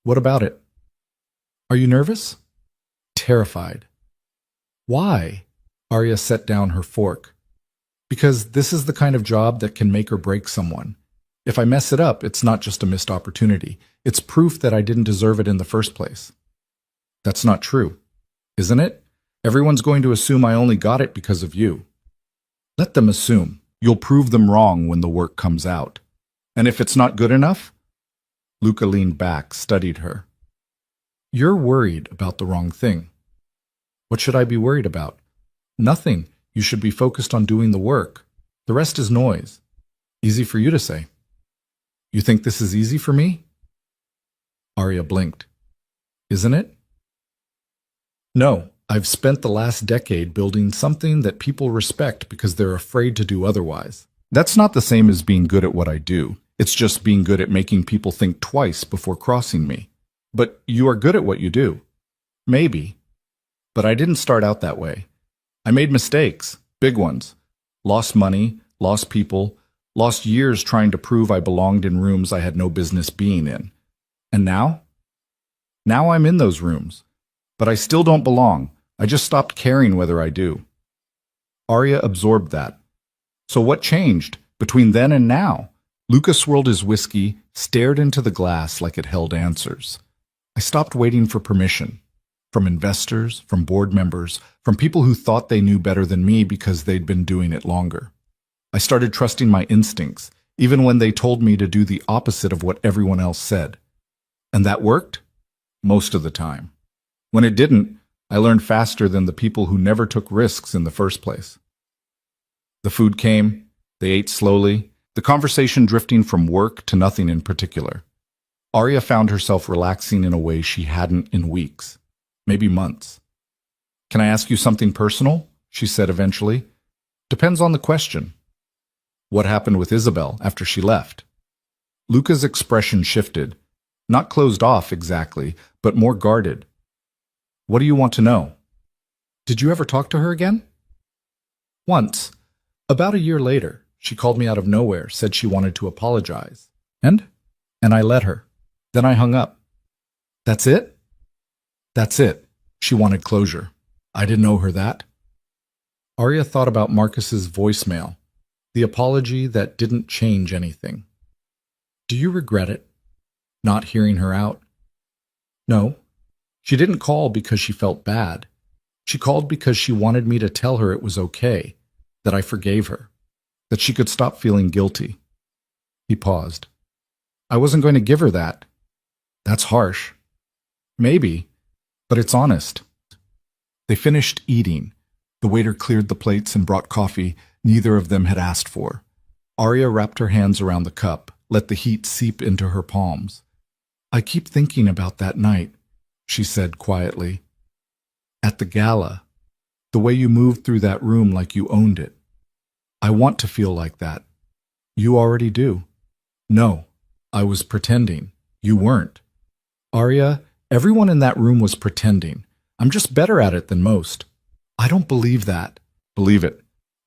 "What about it?" "Are you nervous?" "Terrified." "Why?" Arya set down her fork. "Because this is the kind of job that can make or break someone. If I mess it up, it's not just a missed opportunity. It's proof that I didn't deserve it in the first place." "That's not true, isn't it? Everyone's going to assume I only got it because of you." "Let them assume. You'll prove them wrong when the work comes out. And if it's not good enough?" Luca leaned back, studied her. "You're worried about the wrong thing." "What should I be worried about?" "Nothing. You should be focused on doing the work. The rest is noise." "Easy for you to say." "You think this is easy for me?" Arya blinked. "Isn't it?" "No. I've spent the last decade building something that people respect because they're afraid to do otherwise. That's not the same as being good at what I do. It's just being good at making people think twice before crossing me. But you are good at what you do." "Maybe. But I didn't start out that way. I made mistakes, big ones. Lost money, lost people, lost years trying to prove I belonged in rooms I had no business being in. And now? Now I'm in those rooms. But I still don't belong. I just stopped caring whether I do." Arya absorbed that. "So what changed between then and now?" Luca swirled his whiskey, stared into the glass like it held answers. "I stopped waiting for permission. From investors, from board members, from people who thought they knew better than me because they'd been doing it longer. I started trusting my instincts, even when they told me to do the opposite of what everyone else said. And that worked? Most of the time. When it didn't, I learned faster than the people who never took risks in the first place." The food came. They ate slowly, the conversation drifting from work to nothing in particular. Arya found herself relaxing in a way she hadn't in weeks, maybe months. "Can I ask you something personal?" she said eventually. "Depends on the question." "What happened with Isabel after she left?" Luca's expression shifted, not closed off exactly, but more guarded. "What do you want to know?" "Did you ever talk to her again?" "Once. About a year later, she called me out of nowhere, said she wanted to apologize. And I let her. Then I hung up." "That's it?" "That's it. She wanted closure. I didn't owe her that." Arya thought about Marcus's voicemail, the apology that didn't change anything. "Do you regret it? Not hearing her out?" "No. She didn't call because she felt bad. She called because she wanted me to tell her it was okay, that I forgave her, that she could stop feeling guilty." He paused. "I wasn't going to give her that." "That's harsh." "Maybe, but it's honest." They finished eating. The waiter cleared the plates and brought coffee neither of them had asked for. Arya wrapped her hands around the cup, let the heat seep into her palms. "I keep thinking about that night," she said quietly. "At the gala, the way you moved through that room like you owned it. I want to feel like that." "You already do." "No, I was pretending." You weren't. Arya, everyone in that room was pretending. I'm just better at it than most. I don't believe that. Believe it.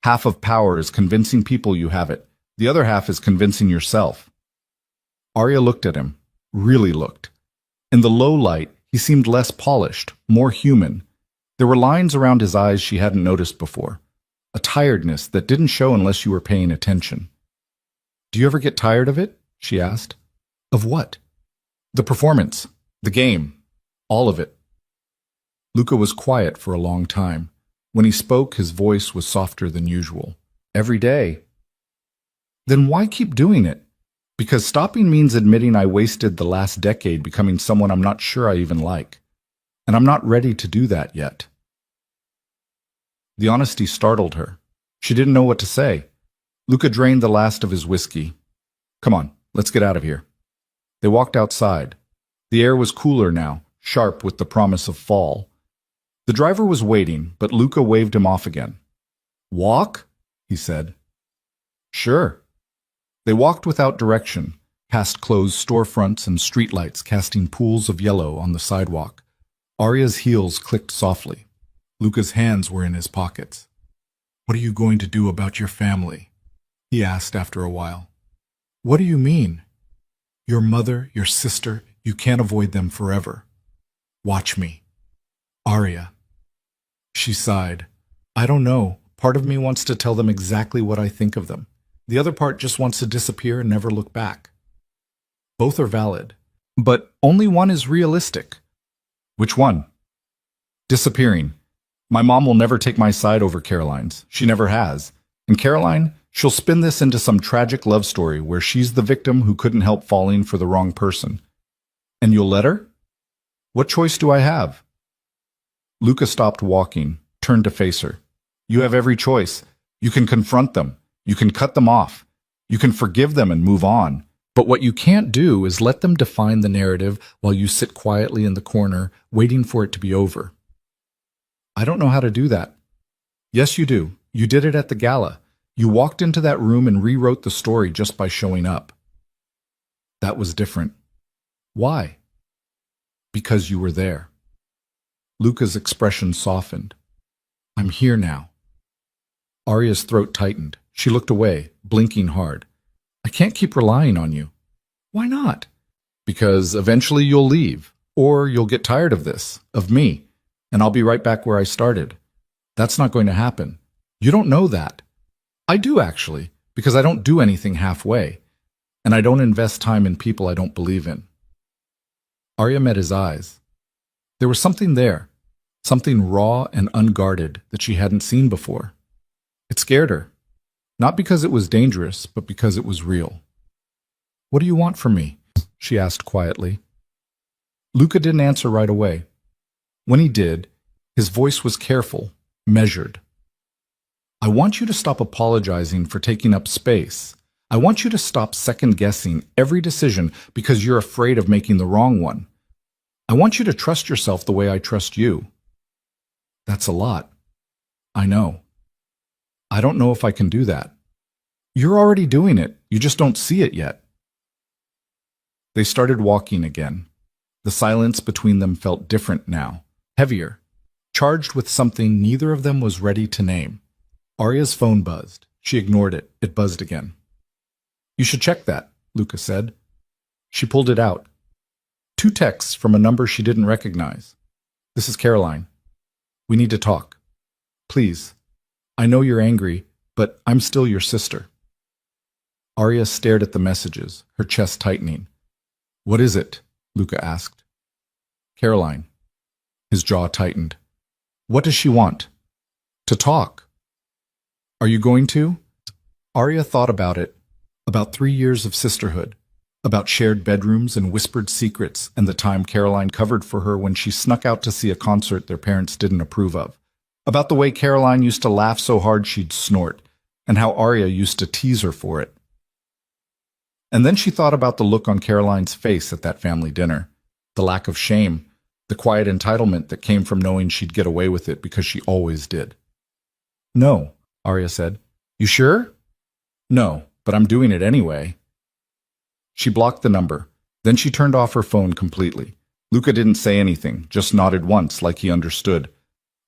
Half of power is convincing people you have it. The other half is convincing yourself. Arya looked at him. Really looked. In the low light, he seemed less polished, more human. There were lines around his eyes she hadn't noticed before. A tiredness that didn't show unless you were paying attention. Do you ever get tired of it? She asked. Of what? The performance. The game. All of it. Luca was quiet for a long time. When he spoke, his voice was softer than usual. Every day. Then why keep doing it? Because stopping means admitting I wasted the last decade becoming someone I'm not sure I even like. And I'm not ready to do that yet. The honesty startled her. She didn't know what to say. Luca drained the last of his whiskey. Come on, let's get out of here. They walked outside. The air was cooler now, sharp with the promise of fall. The driver was waiting, but Luca waved him off again. Walk? He said. Sure. They walked without direction, past closed storefronts and streetlights casting pools of yellow on the sidewalk. Arya's heels clicked softly. Luca's hands were in his pockets. What are you going to do about your family? He asked after a while. What do you mean? Your mother, your sister, you can't avoid them forever. Watch me. Arya. She sighed. I don't know. Part of me wants to tell them exactly what I think of them. The other part just wants to disappear and never look back. Both are valid. But only one is realistic. Which one? Disappearing. My mom will never take my side over Caroline's. She never has. And Caroline, she'll spin this into some tragic love story where she's the victim who couldn't help falling for the wrong person. And you'll let her? What choice do I have? Luca stopped walking, turned to face her. You have every choice. You can confront them. You can cut them off. You can forgive them and move on. But what you can't do is let them define the narrative while you sit quietly in the corner, waiting for it to be over. I don't know how to do that. Yes, you do. You did it at the gala. You walked into that room and rewrote the story just by showing up. That was different. Why? Because you were there. Luca's expression softened. I'm here now. Arya's throat tightened. She looked away, blinking hard. I can't keep relying on you. Why not? Because eventually you'll leave, or you'll get tired of this, of me, and I'll be right back where I started. That's not going to happen. You don't know that. I do, actually, because I don't do anything halfway, and I don't invest time in people I don't believe in. Arya met his eyes. There was something there, something raw and unguarded that she hadn't seen before. It scared her. Not because it was dangerous, but because it was real. What do you want from me? She asked quietly. Luca didn't answer right away. When he did, his voice was careful, measured. I want you to stop apologizing for taking up space. I want you to stop second-guessing every decision because you're afraid of making the wrong one. I want you to trust yourself the way I trust you. That's a lot. I know. I don't know if I can do that. You're already doing it. You just don't see it yet. They started walking again. The silence between them felt different now, heavier, charged with something neither of them was ready to name. Arya's phone buzzed. She ignored it. It buzzed again. You should check that, Luca said. She pulled it out. 2 texts from a number she didn't recognize. This is Caroline. We need to talk. Please. I know you're angry, but I'm still your sister. Arya stared at the messages, her chest tightening. What is it? Luca asked. Caroline. His jaw tightened. What does she want? To talk. Are you going to? Arya thought about it, about 3 years of sisterhood, about shared bedrooms and whispered secrets and the time Caroline covered for her when she snuck out to see a concert their parents didn't approve of. About the way Caroline used to laugh so hard she'd snort, and how Arya used to tease her for it. And then she thought about the look on Caroline's face at that family dinner, the lack of shame, the quiet entitlement that came from knowing she'd get away with it because she always did. No, Arya said. You sure? No, but I'm doing it anyway. She blocked the number. Then she turned off her phone completely. Luca didn't say anything, just nodded once like he understood.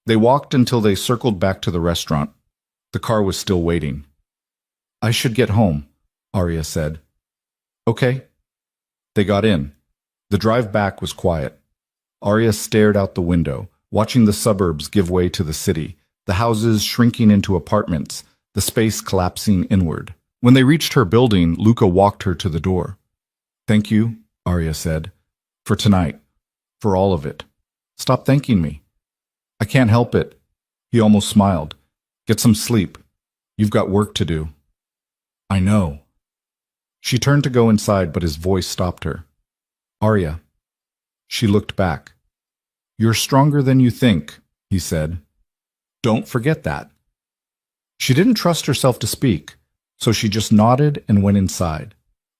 They walked until they circled back to the restaurant. The car was still waiting. "I should get home," Arya said. "Okay." They got in. The drive back was quiet. Arya stared out the window, watching the suburbs give way to the city, the houses shrinking into apartments, the space collapsing inward. When they reached her building, Luca walked her to the door. "Thank you," Arya said, "for tonight, for all of it. Stop thanking me." "I can't help it." He almost smiled. "Get some sleep. You've got work to do." "I know." She turned to go inside, but his voice stopped her. "Arya." She looked back. "You're stronger than you think," he said. "Don't forget that." She didn't trust herself to speak, so she just nodded and went inside.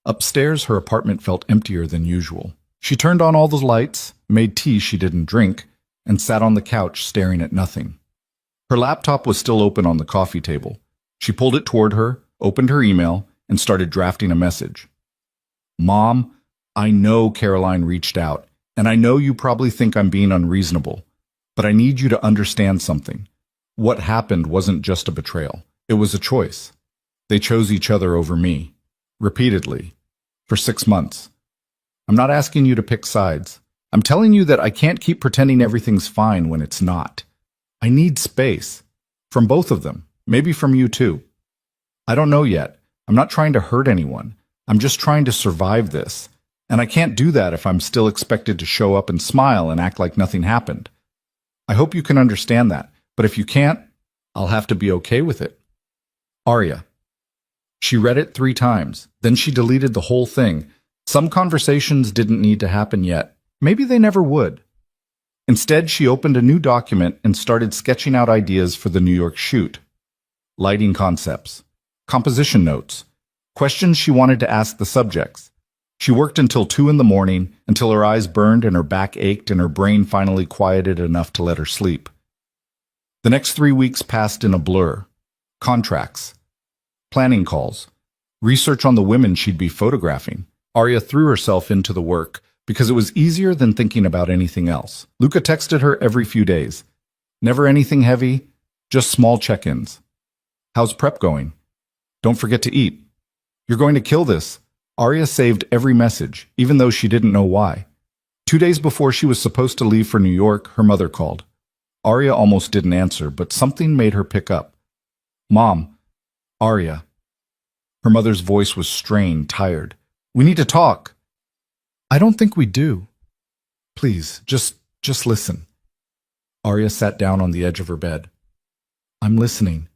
Upstairs, her apartment felt emptier than usual. She turned on all the lights, made tea she didn't drink, and sat on the couch staring at nothing. Her laptop was still open on the coffee table. She pulled it toward her, opened her email, and started drafting a message. "Mom, I know Caroline reached out, and I know you probably think I'm being unreasonable, but I need you to understand something. What happened wasn't just a betrayal. It was a choice. They chose each other over me, repeatedly, for 6 months. I'm not asking you to pick sides. I'm telling you that I can't keep pretending everything's fine when it's not. I need space. From both of them. Maybe from you too. I don't know yet. I'm not trying to hurt anyone. I'm just trying to survive this. And I can't do that if I'm still expected to show up and smile and act like nothing happened. I hope you can understand that. But if you can't, I'll have to be okay with it. Arya." She read it 3 times. Then she deleted the whole thing. Some conversations didn't need to happen yet. Maybe they never would. Instead, she opened a new document and started sketching out ideas for the New York shoot. Lighting concepts, composition notes, questions she wanted to ask the subjects. She worked until 2 in the morning, until her eyes burned and her back ached and her brain finally quieted enough to let her sleep. The next 3 weeks passed in a blur. Contracts, planning calls, research on the women she'd be photographing. Arya threw herself into the work because it was easier than thinking about anything else. Luca texted her every few days. Never anything heavy, just small check-ins. "How's prep going? Don't forget to eat. You're going to kill this." Arya saved every message, even though she didn't know why. 2 days before she was supposed to leave for New York, her mother called. Arya almost didn't answer, but something made her pick up. "Mom, Arya." Her mother's voice was strained, tired. "We need to talk." "I don't think we do. Please, just listen." Arya sat down on the edge of her bed. "I'm listening."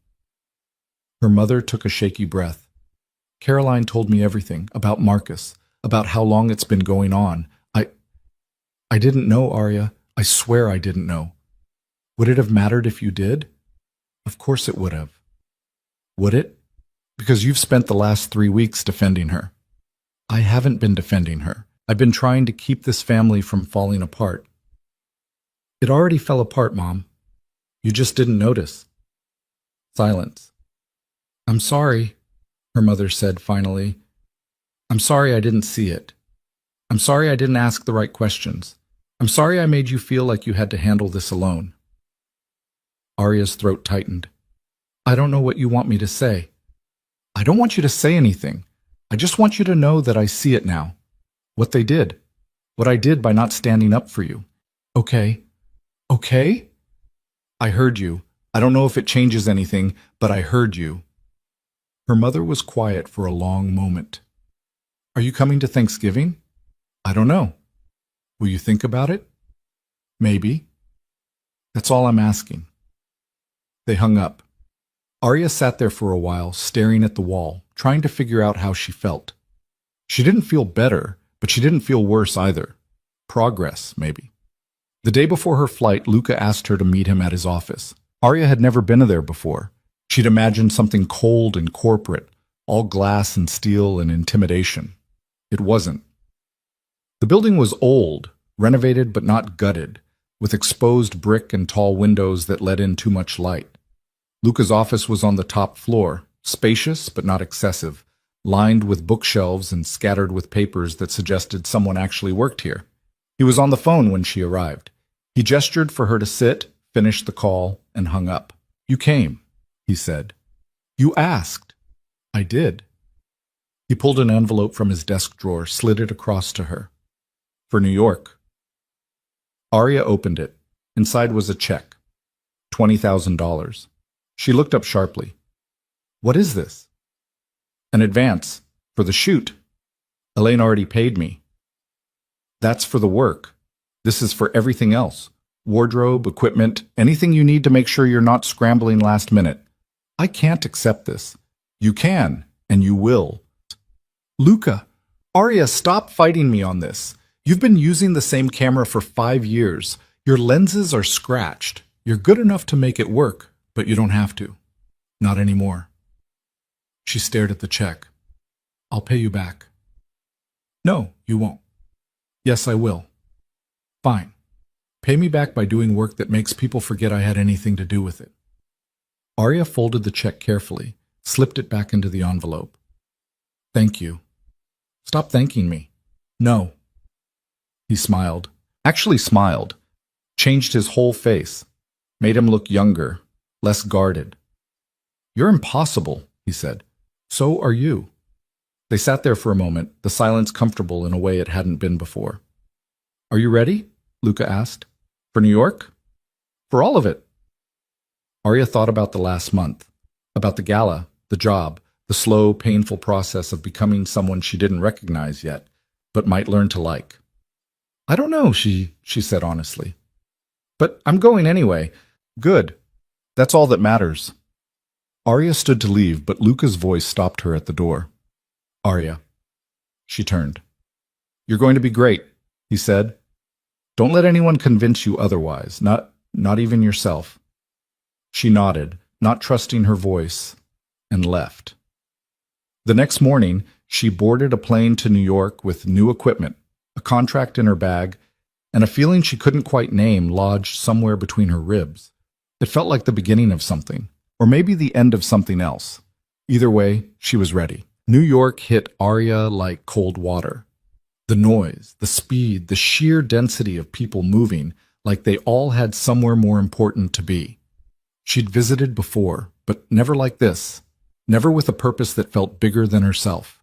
Her mother took a shaky breath. "Caroline told me everything about Marcus, about how long it's been going on. I didn't know, Arya. I swear I didn't know. Would it have mattered if you did? Of course it would have. Would it? Because you've spent the last 3 weeks defending her. I haven't been defending her. I've been trying to keep this family from falling apart." "It already fell apart, Mom. You just didn't notice." Silence. "I'm sorry," her mother said finally. "I'm sorry I didn't see it. I'm sorry I didn't ask the right questions. I'm sorry I made you feel like you had to handle this alone." Arya's throat tightened. "I don't know what you want me to say." "I don't want you to say anything. I just want you to know that I see it now. What they did. What I did by not standing up for you." "Okay. Okay?" "I heard you. I don't know if it changes anything, but I heard you." Her mother was quiet for a long moment. "Are you coming to Thanksgiving?" "I don't know." "Will you think about it?" "Maybe." "That's all I'm asking." They hung up. Arya sat there for a while, staring at the wall, trying to figure out how she felt. She didn't feel better, but she didn't feel worse either. Progress, maybe. The day before her flight, Luca asked her to meet him at his office. Arya had never been there before. She'd imagined something cold and corporate, all glass and steel and intimidation. It wasn't. The building was old, renovated but not gutted, with exposed brick and tall windows that let in too much light. Luca's office was on the top floor, spacious but not excessive. lined with bookshelves and scattered with papers that suggested someone actually worked here. He was on the phone when she arrived. He gestured for her to sit, finished the call, and hung up. "You came," he said. "You asked." "I did." He pulled an envelope from his desk drawer, slid it across to her. "For New York." Arya opened it. Inside was a check. $20,000. She looked up sharply. "What is this?" "An advance. For the shoot. Elaine already paid me." "That's for the work. This is for everything else. Wardrobe, equipment, anything you need to make sure you're not scrambling last minute. I can't accept this." "You can, and you will." "Luca, Arya, stop fighting me on this. You've been using the same camera for 5 years. Your lenses are scratched. You're good enough to make it work, but you don't have to. Not anymore." She stared at the check. "I'll pay you back." "No, you won't." "Yes, I will." "Fine. Pay me back by doing work that makes people forget I had anything to do with it." Arya folded the check carefully, slipped it back into the envelope. "Thank you." "Stop thanking me." "No." He smiled. Actually smiled. Changed his whole face. Made him look younger, less guarded. "You're impossible," he said. "So are you." They sat there for a moment, the silence comfortable in a way it hadn't been before. "Are you ready?" Luca asked. "For New York?" "For all of it." Arya thought about the last month, about the gala, the job, the slow, painful process of becoming someone she didn't recognize yet, but might learn to like. "I don't know," she said honestly. "But I'm going anyway." "Good. That's all that matters." Arya stood to leave, but Luca's voice stopped her at the door. "Arya." She turned. "You're going to be great," he said. "Don't let anyone convince you otherwise, not even yourself." She nodded, not trusting her voice, and left. The next morning, she boarded a plane to New York with new equipment, a contract in her bag, and a feeling she couldn't quite name lodged somewhere between her ribs. It felt like the beginning of something, or maybe the end of something else. Either way, she was ready. New York hit Arya like cold water. The noise, the speed, the sheer density of people moving, like they all had somewhere more important to be. She'd visited before, but never like this. Never with a purpose that felt bigger than herself.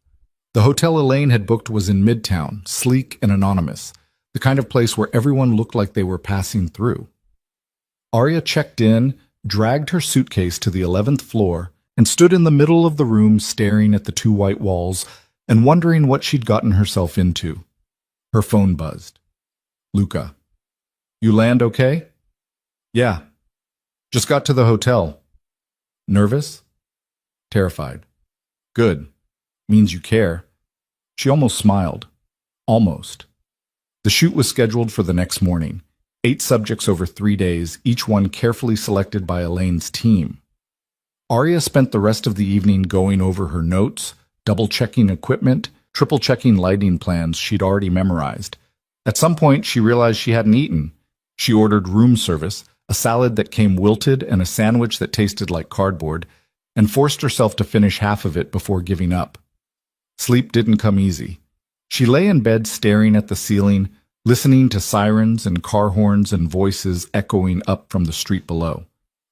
The hotel Elaine had booked was in Midtown, sleek and anonymous, the kind of place where everyone looked like they were passing through. Arya checked in, dragged her suitcase to the 11th floor, and stood in the middle of the room staring at the 2 white walls and wondering what she'd gotten herself into. Her phone buzzed. "Luca. You land okay?" "Yeah. Just got to the hotel." "Nervous?" "Terrified." "Good. Means you care." She almost smiled. Almost. The shoot was scheduled for the next morning. 8 subjects over 3 days, each one carefully selected by Elaine's team. Arya spent the rest of the evening going over her notes, double-checking equipment, triple-checking lighting plans she'd already memorized. At some point, she realized she hadn't eaten. She ordered room service, a salad that came wilted and a sandwich that tasted like cardboard, and forced herself to finish half of it before giving up. Sleep didn't come easy. She lay in bed staring at the ceiling, listening to sirens and car horns and voices echoing up from the street below.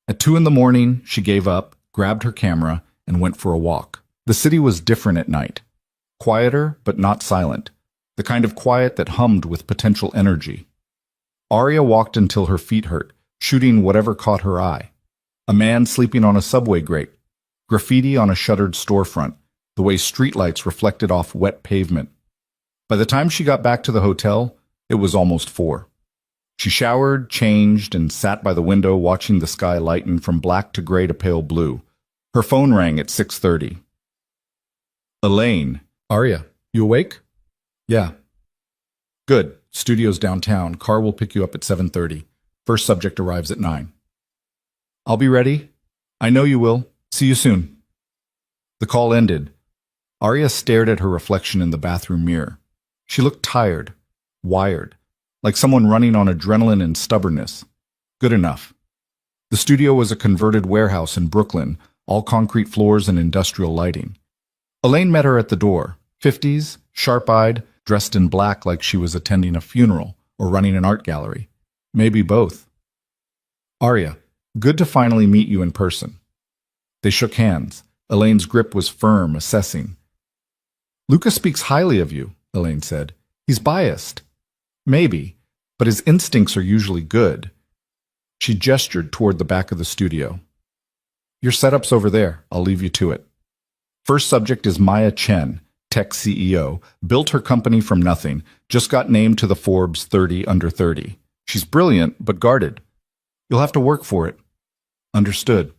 At 2 in the morning, she gave up, grabbed her camera, and went for a walk. The city was different at night. Quieter, but not silent. The kind of quiet that hummed with potential energy. Arya walked until her feet hurt, shooting whatever caught her eye. A man sleeping on a subway grate. Graffiti on a shuttered storefront, the way streetlights reflected off wet pavement. By the time she got back to the hotel, it was almost 4. She showered, changed, and sat by the window watching the sky lighten from black to gray to pale blue. Her phone rang at 6:30. "Elaine." "Arya, you awake?" "Yeah." "Good. Studio's downtown. Car will pick you up at 7:30. First subject arrives at 9. "I'll be ready." "I know you will. See you soon." The call ended. Arya stared at her reflection in the bathroom mirror. She looked tired, wired, like someone running on adrenaline and stubbornness. Good enough. The studio was a converted warehouse in Brooklyn, all concrete floors and industrial lighting. Elaine met her at the door, 50s, sharp-eyed, dressed in black like she was attending a funeral or running an art gallery. Maybe both. Arya, good to finally meet you in person. They shook hands. Elaine's grip was firm, assessing. Luca speaks highly of you, Elaine said. He's biased. Maybe, but his instincts are usually good. She gestured toward the back of the studio. Your setup's over there. I'll leave you to it. First subject is Maya Chen, tech CEO, built her company from nothing, just got named to the Forbes 30 under 30. She's brilliant, but guarded. You'll have to work for it. Understood.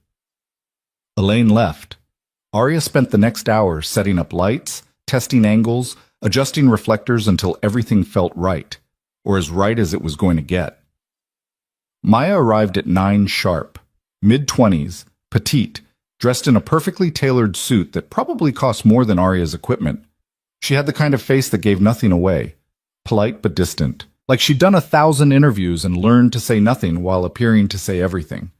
Elaine left. Arya spent the next hour setting up lights, testing angles, adjusting reflectors until everything felt right, or as right as it was going to get. Maya arrived at 9 sharp, mid-20s, petite, dressed in a perfectly tailored suit that probably cost more than Arya's equipment. She had the kind of face that gave nothing away, polite but distant, like she'd done 1,000 interviews and learned to say nothing while appearing to say everything.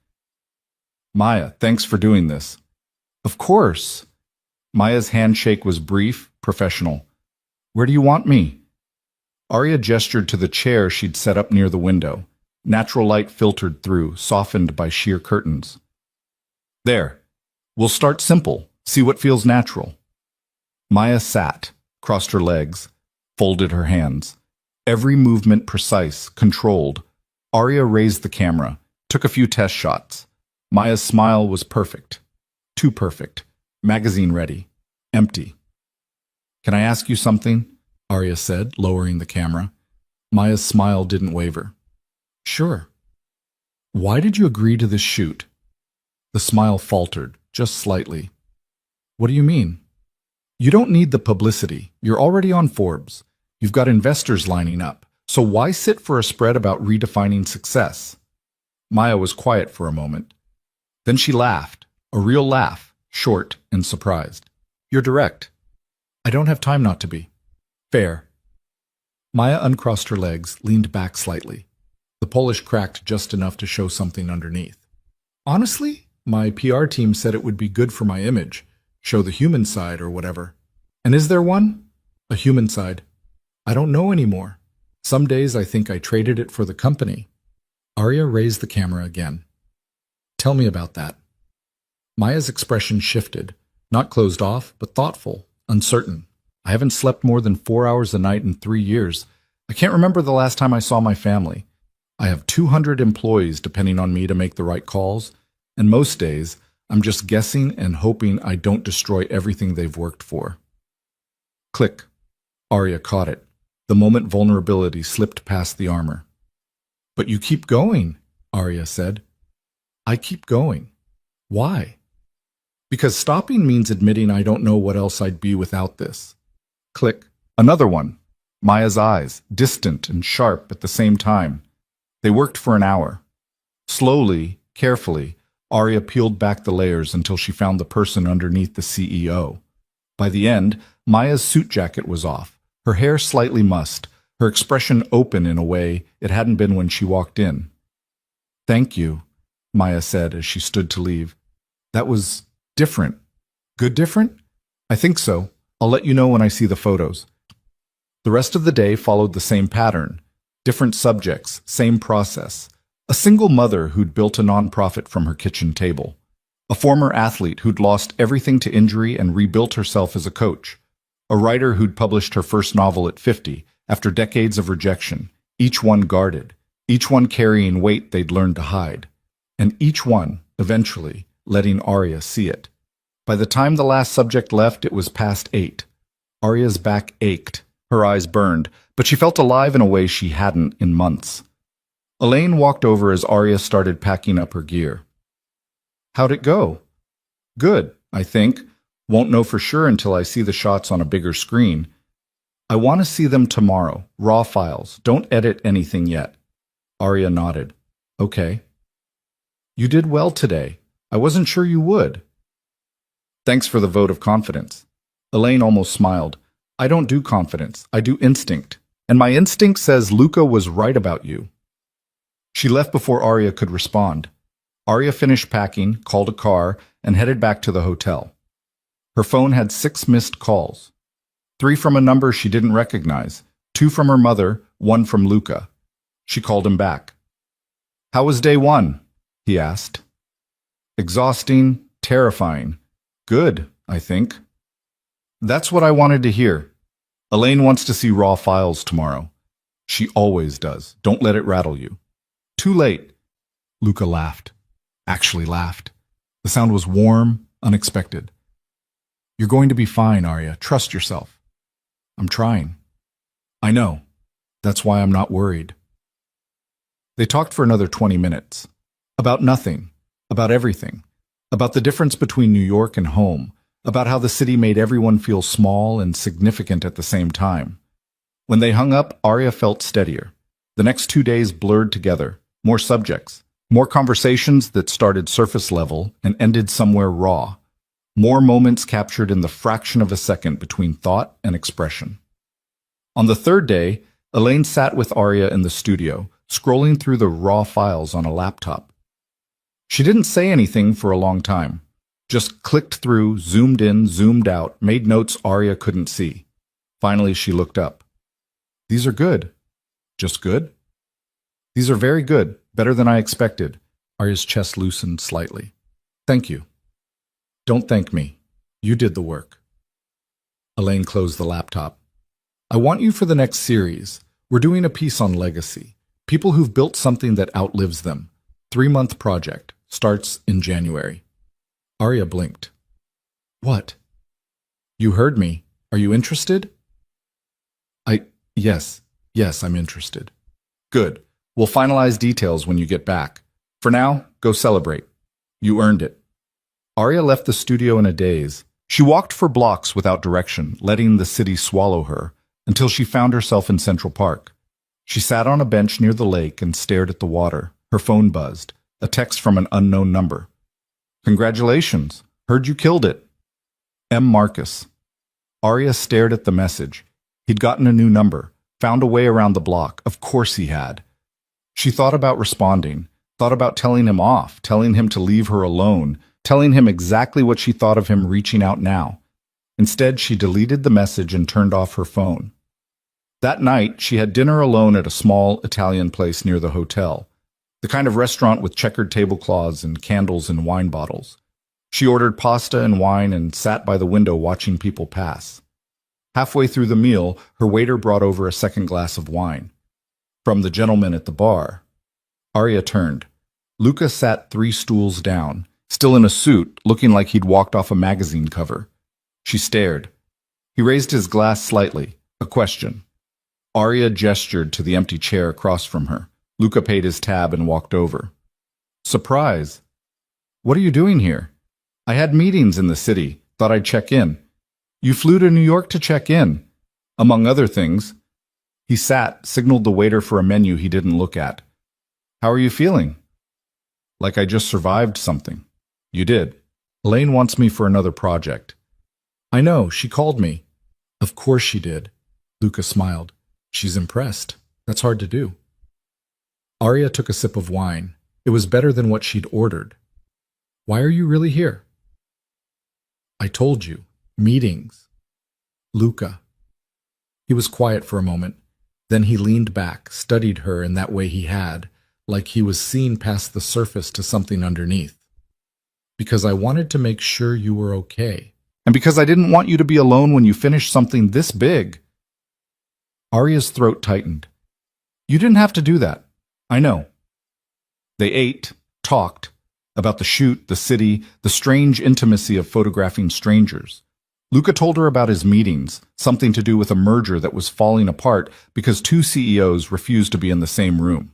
Maya, thanks for doing this. Of course. Maya's handshake was brief, professional. Where do you want me? Arya gestured to the chair she'd set up near the window. Natural light filtered through, softened by sheer curtains. There. We'll start simple. See what feels natural. Maya sat, crossed her legs, folded her hands. Every movement precise, controlled. Arya raised the camera, took a few test shots. Maya's smile was perfect. Too perfect. Magazine ready. Empty. Can I ask you something? Arya said, lowering the camera. Maya's smile didn't waver. Sure. Why did you agree to this shoot? The smile faltered, just slightly. What do you mean? You don't need the publicity. You're already on Forbes. You've got investors lining up. So why sit for a spread about redefining success? Maya was quiet for a moment. Then she laughed, a real laugh, short and surprised. You're direct. I don't have time not to be. Fair. Maya uncrossed her legs, leaned back slightly. The Polish cracked just enough to show something underneath. Honestly, my PR team said it would be good for my image, show the human side or whatever. And is there one? A human side. I don't know anymore. Some days I think I traded it for the company. Arya raised the camera again. Tell me about that. Maya's expression shifted, not closed off, but thoughtful, uncertain. I haven't slept more than 4 hours a night in 3 years. I can't remember the last time I saw my family. I have 200 employees depending on me to make the right calls, and most days I'm just guessing and hoping I don't destroy everything they've worked for. Click. Arya caught it. The moment vulnerability slipped past the armor. But you keep going, Arya said. I keep going. Why? Because stopping means admitting I don't know what else I'd be without this. Click. Another one. Maya's eyes, distant and sharp at the same time. They worked for an hour. Slowly, carefully, Arya peeled back the layers until she found the person underneath the CEO. By the end, Maya's suit jacket was off, her hair slightly mussed, her expression open in a way it hadn't been when she walked in. Thank you, Maya said as she stood to leave. That was different. Good different? I think so. I'll let you know when I see the photos. The rest of the day followed the same pattern. Different subjects, same process. A single mother who'd built a nonprofit from her kitchen table. A former athlete who'd lost everything to injury and rebuilt herself as a coach. A writer who'd published her first novel at 50, after decades of rejection, each one guarded, each one carrying weight they'd learned to hide, and each one, eventually, letting Arya see it. By the time the last subject left, it was past 8. Arya's back ached, her eyes burned, but she felt alive in a way she hadn't in months. Elaine walked over as Arya started packing up her gear. How'd it go? Good, I think. Won't know for sure until I see the shots on a bigger screen. I want to see them tomorrow, raw files. Don't edit anything yet. Arya nodded. Okay. You did well today. I wasn't sure you would. Thanks for the vote of confidence. Elaine almost smiled. I don't do confidence. I do instinct. And my instinct says Luca was right about you. She left before Arya could respond. Arya finished packing, called a car, and headed back to the hotel. Her phone had 6 missed calls. 3 from a number she didn't recognize, 2 from her mother, 1 from Luca. She called him back. "How was day 1?" he asked. "Exhausting, terrifying. Good, I think." "That's what I wanted to hear. Elaine wants to see raw files tomorrow. She always does. Don't let it rattle you." "Too late." Luca laughed. Actually laughed. The sound was warm, unexpected. "You're going to be fine, Arya. Trust yourself." "I'm trying." "I know. That's why I'm not worried." They talked for another 20 minutes. About nothing. About everything. About the difference between New York and home. About how the city made everyone feel small and significant at the same time. When they hung up, Arya felt steadier. The next 2 days blurred together. More subjects. More conversations that started surface level and ended somewhere raw. More moments captured in the fraction of a second between thought and expression. On the 3rd day, Elaine sat with Arya in the studio, scrolling through the raw files on a laptop. She didn't say anything for a long time. Just clicked through, zoomed in, zoomed out, made notes Arya couldn't see. Finally, she looked up. "These are good." "Just good?" "These are very good, better than I expected." Arya's chest loosened slightly. "Thank you." "Don't thank me. You did the work." Elaine closed the laptop. "I want you for the next series. We're doing a piece on legacy. People who've built something that outlives them. 3-month project. Starts in January." Arya blinked. "What?" "You heard me. Are you interested?" Yes, I'm interested." "Good. We'll finalize details when you get back. For now, go celebrate. You earned it." Arya left the studio in a daze. She walked for blocks without direction, letting the city swallow her, until she found herself in Central Park. She sat on a bench near the lake and stared at the water. Her phone buzzed. A text from an unknown number. "Congratulations. Heard you killed it. M. Marcus." Arya stared at the message. He'd gotten a new number, found a way around the block. Of course he had. She thought about responding, thought about telling him off, telling him to leave her alone, telling him exactly what she thought of him reaching out now. Instead, she deleted the message and turned off her phone. That night, she had dinner alone at a small Italian place near the hotel, the kind of restaurant with checkered tablecloths and candles and wine bottles. She ordered pasta and wine and sat by the window watching people pass. Halfway through the meal, her waiter brought over a second glass of wine. From the gentleman at the bar. Arya turned. Luca sat 3 stools down, still in a suit, looking like he'd walked off a magazine cover. She stared. He raised his glass slightly. A question. Arya gestured to the empty chair across from her. Luca paid his tab and walked over. "Surprise. What are you doing here?" "I had meetings in the city. Thought I'd check in." "You flew to New York to check in?" "Among other things." He sat, signaled the waiter for a menu he didn't look at. "How are you feeling?" "Like I just survived something." "You did." "Elaine wants me for another project." "I know, she called me." "Of course she did." Luca smiled. "She's impressed. That's hard to do." Arya took a sip of wine. It was better than what she'd ordered. "Why are you really here?" "I told you. Meetings." "Luca." He was quiet for a moment. Then he leaned back, studied her in that way he had, like he was seeing past the surface to something underneath. "Because I wanted to make sure you were okay. And because I didn't want you to be alone when you finished something this big." Arya's throat tightened. "You didn't have to do that. I know." They ate, talked, about the shoot, the city, the strange intimacy of photographing strangers. Luca told her about his meetings, something to do with a merger that was falling apart because 2 CEOs refused to be in the same room.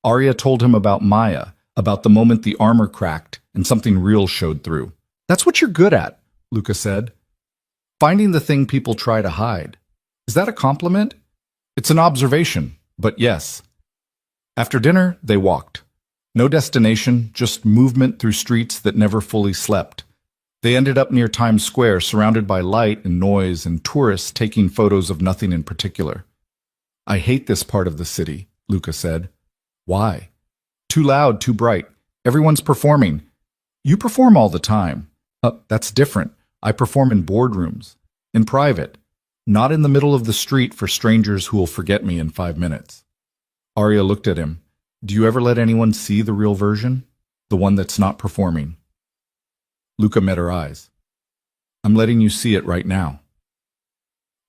Arya told him about Maya, about the moment the armor cracked and something real showed through. "That's what you're good at," Luca said. "Finding the thing people try to hide. Is that a compliment?" "It's an observation, but yes." After dinner, they walked. No destination, just movement through streets that never fully slept. They ended up near Times Square, surrounded by light and noise and tourists taking photos of nothing in particular. "I hate this part of the city," Luca said. "Why?" "Too loud, too bright. Everyone's performing." "You perform all the time." That's different. I perform in boardrooms, in private, not in the middle of the street for strangers who will forget me in 5 minutes. Arya looked at him. Do you ever let anyone see the real version? The one that's not performing? Luca met her eyes. I'm letting you see it right now.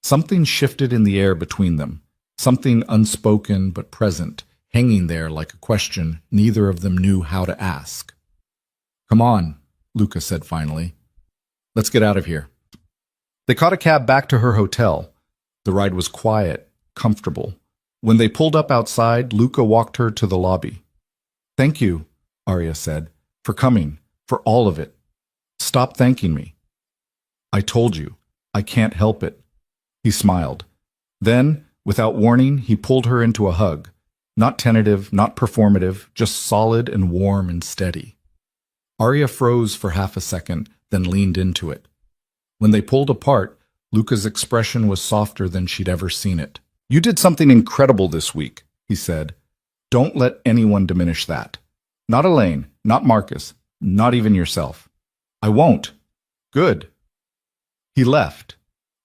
Something shifted in the air between them, something unspoken but present, hanging there like a question neither of them knew how to ask. Come on, Luca said finally. Let's get out of here. They caught a cab back to her hotel. The ride was quiet, comfortable. When they pulled up outside, Luca walked her to the lobby. Thank you, Arya said, for coming, for all of it. Stop thanking me. I told you, I can't help it. He smiled. Then, without warning, he pulled her into a hug. Not tentative, not performative, just solid and warm and steady. Arya froze for half a second, then leaned into it. When they pulled apart, Luca's expression was softer than she'd ever seen it. You did something incredible this week, he said. Don't let anyone diminish that. Not Elaine, not Marcus, not even yourself. I won't. Good. He left.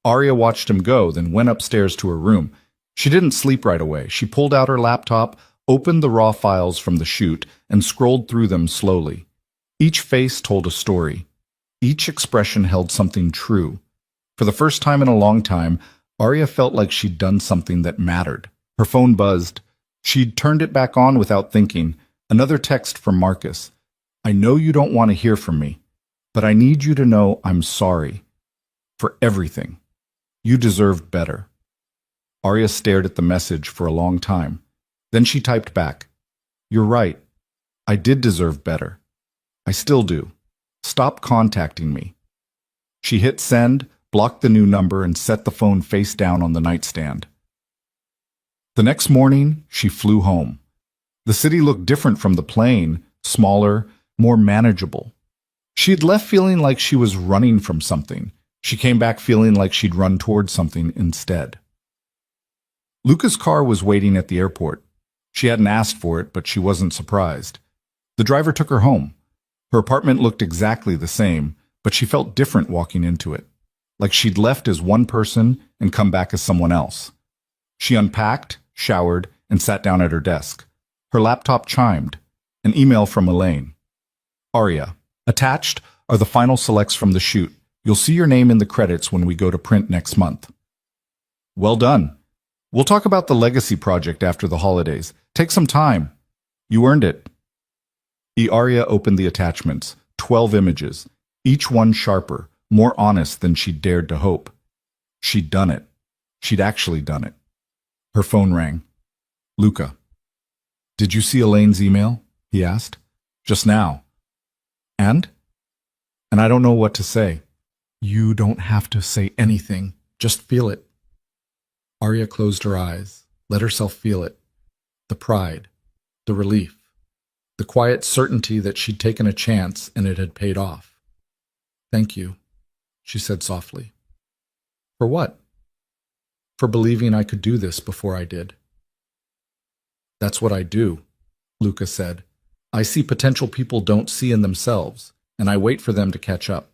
Arya watched him go, then went upstairs to her room. She didn't sleep right away. She pulled out her laptop, opened the raw files from the shoot, and scrolled through them slowly. Each face told a story. Each expression held something true. For the first time in a long time, Arya felt like she'd done something that mattered. Her phone buzzed. She'd turned it back on without thinking. Another text from Marcus. I know you don't want to hear from me, but I need you to know I'm sorry. For everything. You deserved better. Arya stared at the message for a long time. Then she typed back. You're right. I did deserve better. I still do. Stop contacting me. She hit send, blocked the new number, and set the phone face down on the nightstand. The next morning, she flew home. The city looked different from the plane, smaller, more manageable. She had left feeling like she was running from something. She came back feeling like she'd run towards something instead. Luca's car was waiting at the airport. She hadn't asked for it, but she wasn't surprised. The driver took her home. Her apartment looked exactly the same, but she felt different walking into it, like she'd left as one person and come back as someone else. She unpacked, showered, and sat down at her desk. Her laptop chimed. An email from Elaine. Arya. Attached are the final selects from the shoot. You'll see your name in the credits when we go to print next month. Well done. We'll talk about the legacy project after the holidays. Take some time. You earned it. Arya opened the attachments, 12 images, each one sharper, more honest than she'd dared to hope. She'd done it. She'd actually done it. Her phone rang. Luca. Did you see Elaine's email? He asked. Just now. And I don't know what to say. You don't have to say anything. Just feel it. Arya closed her eyes, let herself feel it. The pride, the relief, the quiet certainty that she'd taken a chance and it had paid off. Thank you, she said softly. For what? For believing I could do this before I did. That's what I do, Luca said. I see potential people don't see in themselves, and I wait for them to catch up.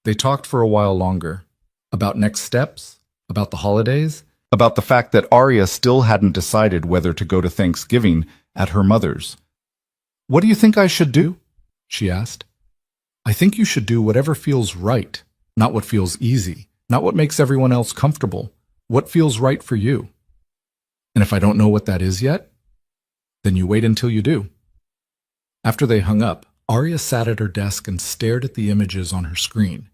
They talked for a while longer, about next steps, about the holidays, about the fact that Arya still hadn't decided whether to go to Thanksgiving at her mother's. What do you think I should do? She asked. I think you should do whatever feels right, not what feels easy, not what makes everyone else comfortable, what feels right for you. And if I don't know what that is yet, then you wait until you do. After they hung up, Arya sat at her desk and stared at the images on her screen.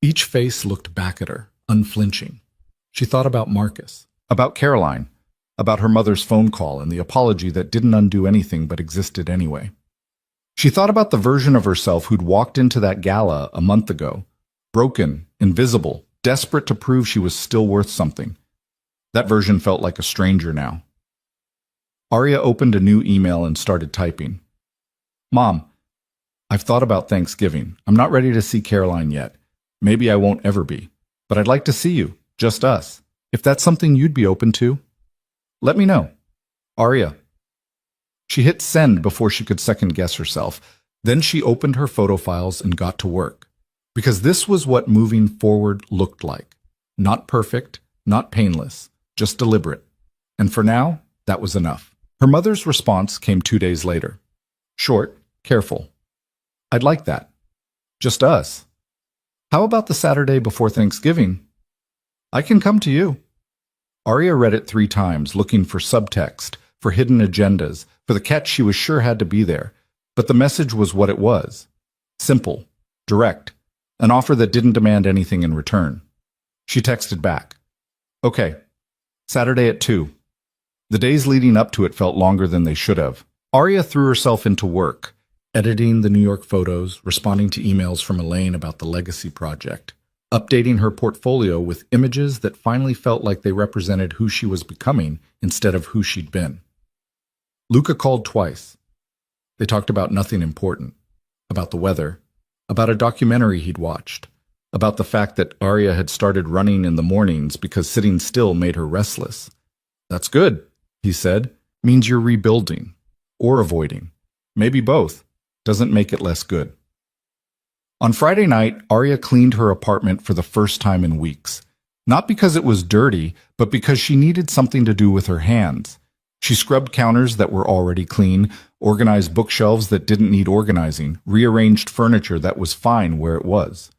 Each face looked back at her, unflinching. She thought about Marcus, about Caroline, about her mother's phone call and the apology that didn't undo anything but existed anyway. She thought about the version of herself who'd walked into that gala a month ago, broken, invisible, desperate to prove she was still worth something. That version felt like a stranger now. Arya opened a new email and started typing. Mom, I've thought about Thanksgiving. I'm not ready to see Caroline yet. Maybe I won't ever be. But I'd like to see you, just us. If that's something you'd be open to, let me know. Arya. She hit send before she could second-guess herself. Then she opened her photo files and got to work. Because this was what moving forward looked like. Not perfect, not painless, just deliberate. And for now, that was enough. Her mother's response came 2 days later. Short, careful. I'd like that. Just us. How about the Saturday before Thanksgiving? I can come to you. Arya read it 3 times, looking for subtext, for hidden agendas, for the catch she was sure had to be there. But the message was what it was. Simple, direct, an offer that didn't demand anything in return. She texted back. Okay, Saturday at 2. The days leading up to it felt longer than they should have. Arya threw herself into work, editing the New York photos, responding to emails from Elaine about the Legacy project, updating her portfolio with images that finally felt like they represented who she was becoming instead of who she'd been. Luca called twice. They talked about nothing important, about the weather, about a documentary he'd watched, about the fact that Arya had started running in the mornings because sitting still made her restless. That's good, he said. Means you're rebuilding. Or avoiding. Maybe both. Doesn't make it less good. On Friday night, Arya cleaned her apartment for the first time in weeks. Not because it was dirty, but because she needed something to do with her hands. She scrubbed counters that were already clean, organized bookshelves that didn't need organizing, rearranged furniture that was fine where it was.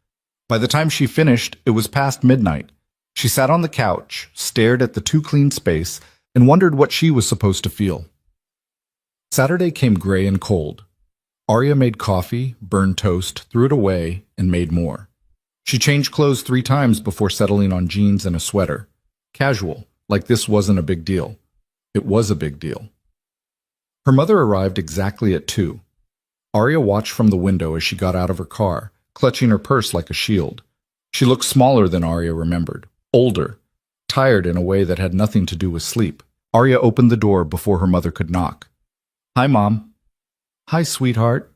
By the time she finished, it was past midnight. She sat on the couch, stared at the too clean space, and wondered what she was supposed to feel. Saturday came gray and cold. Arya made coffee, burned toast, threw it away, and made more. She changed clothes 3 times before settling on jeans and a sweater. Casual, like this wasn't a big deal. It was a big deal. Her mother arrived exactly at 2. Arya watched from the window as she got out of her car, clutching her purse like a shield. She looked smaller than Arya remembered, older, tired in a way that had nothing to do with sleep. Arya opened the door before her mother could knock. Hi, Mom. Hi, sweetheart.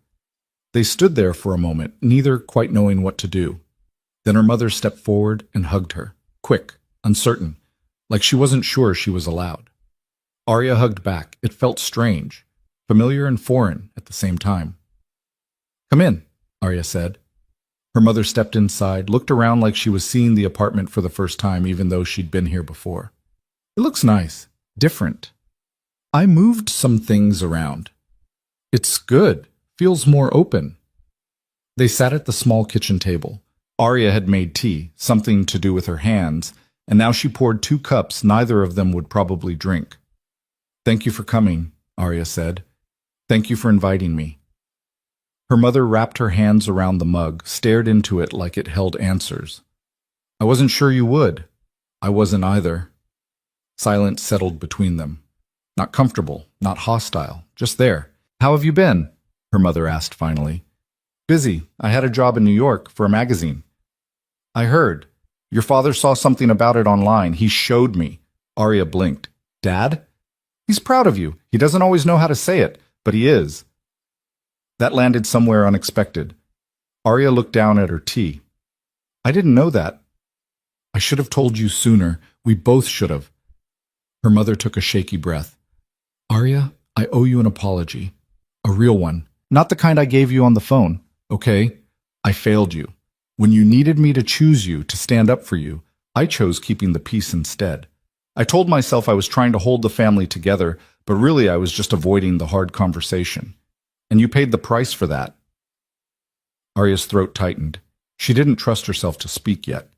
They stood there for a moment, neither quite knowing what to do. Then her mother stepped forward and hugged her, quick, uncertain, like she wasn't sure she was allowed. Arya hugged back. It felt strange, familiar and foreign at the same time. Come in, Arya said. Her mother stepped inside, looked around like she was seeing the apartment for the first time, even though she'd been here before. It looks nice, different. I moved some things around. It's good, feels more open. They sat at the small kitchen table. Arya had made tea, something to do with her hands, and now she poured 2 cups neither of them would probably drink. Thank you for coming, Arya said. Thank you for inviting me. Her mother wrapped her hands around the mug, stared into it like it held answers. I wasn't sure you would. I wasn't either. Silence settled between them. Not comfortable, not hostile, just there. How have you been? Her mother asked finally. Busy. I had a job in New York for a magazine. I heard. Your father saw something about it online. He showed me. Arya blinked. Dad? He's proud of you. He doesn't always know how to say it, but he is. That landed somewhere unexpected. Arya looked down at her tea. I didn't know that. I should have told you sooner. We both should have. Her mother took a shaky breath. Arya, I owe you an apology. A real one. Not the kind I gave you on the phone, okay? I failed you. When you needed me to choose you, to stand up for you, I chose keeping the peace instead. I told myself I was trying to hold the family together, but really I was just avoiding the hard conversation. And you paid the price for that. Arya's throat tightened. She didn't trust herself to speak yet.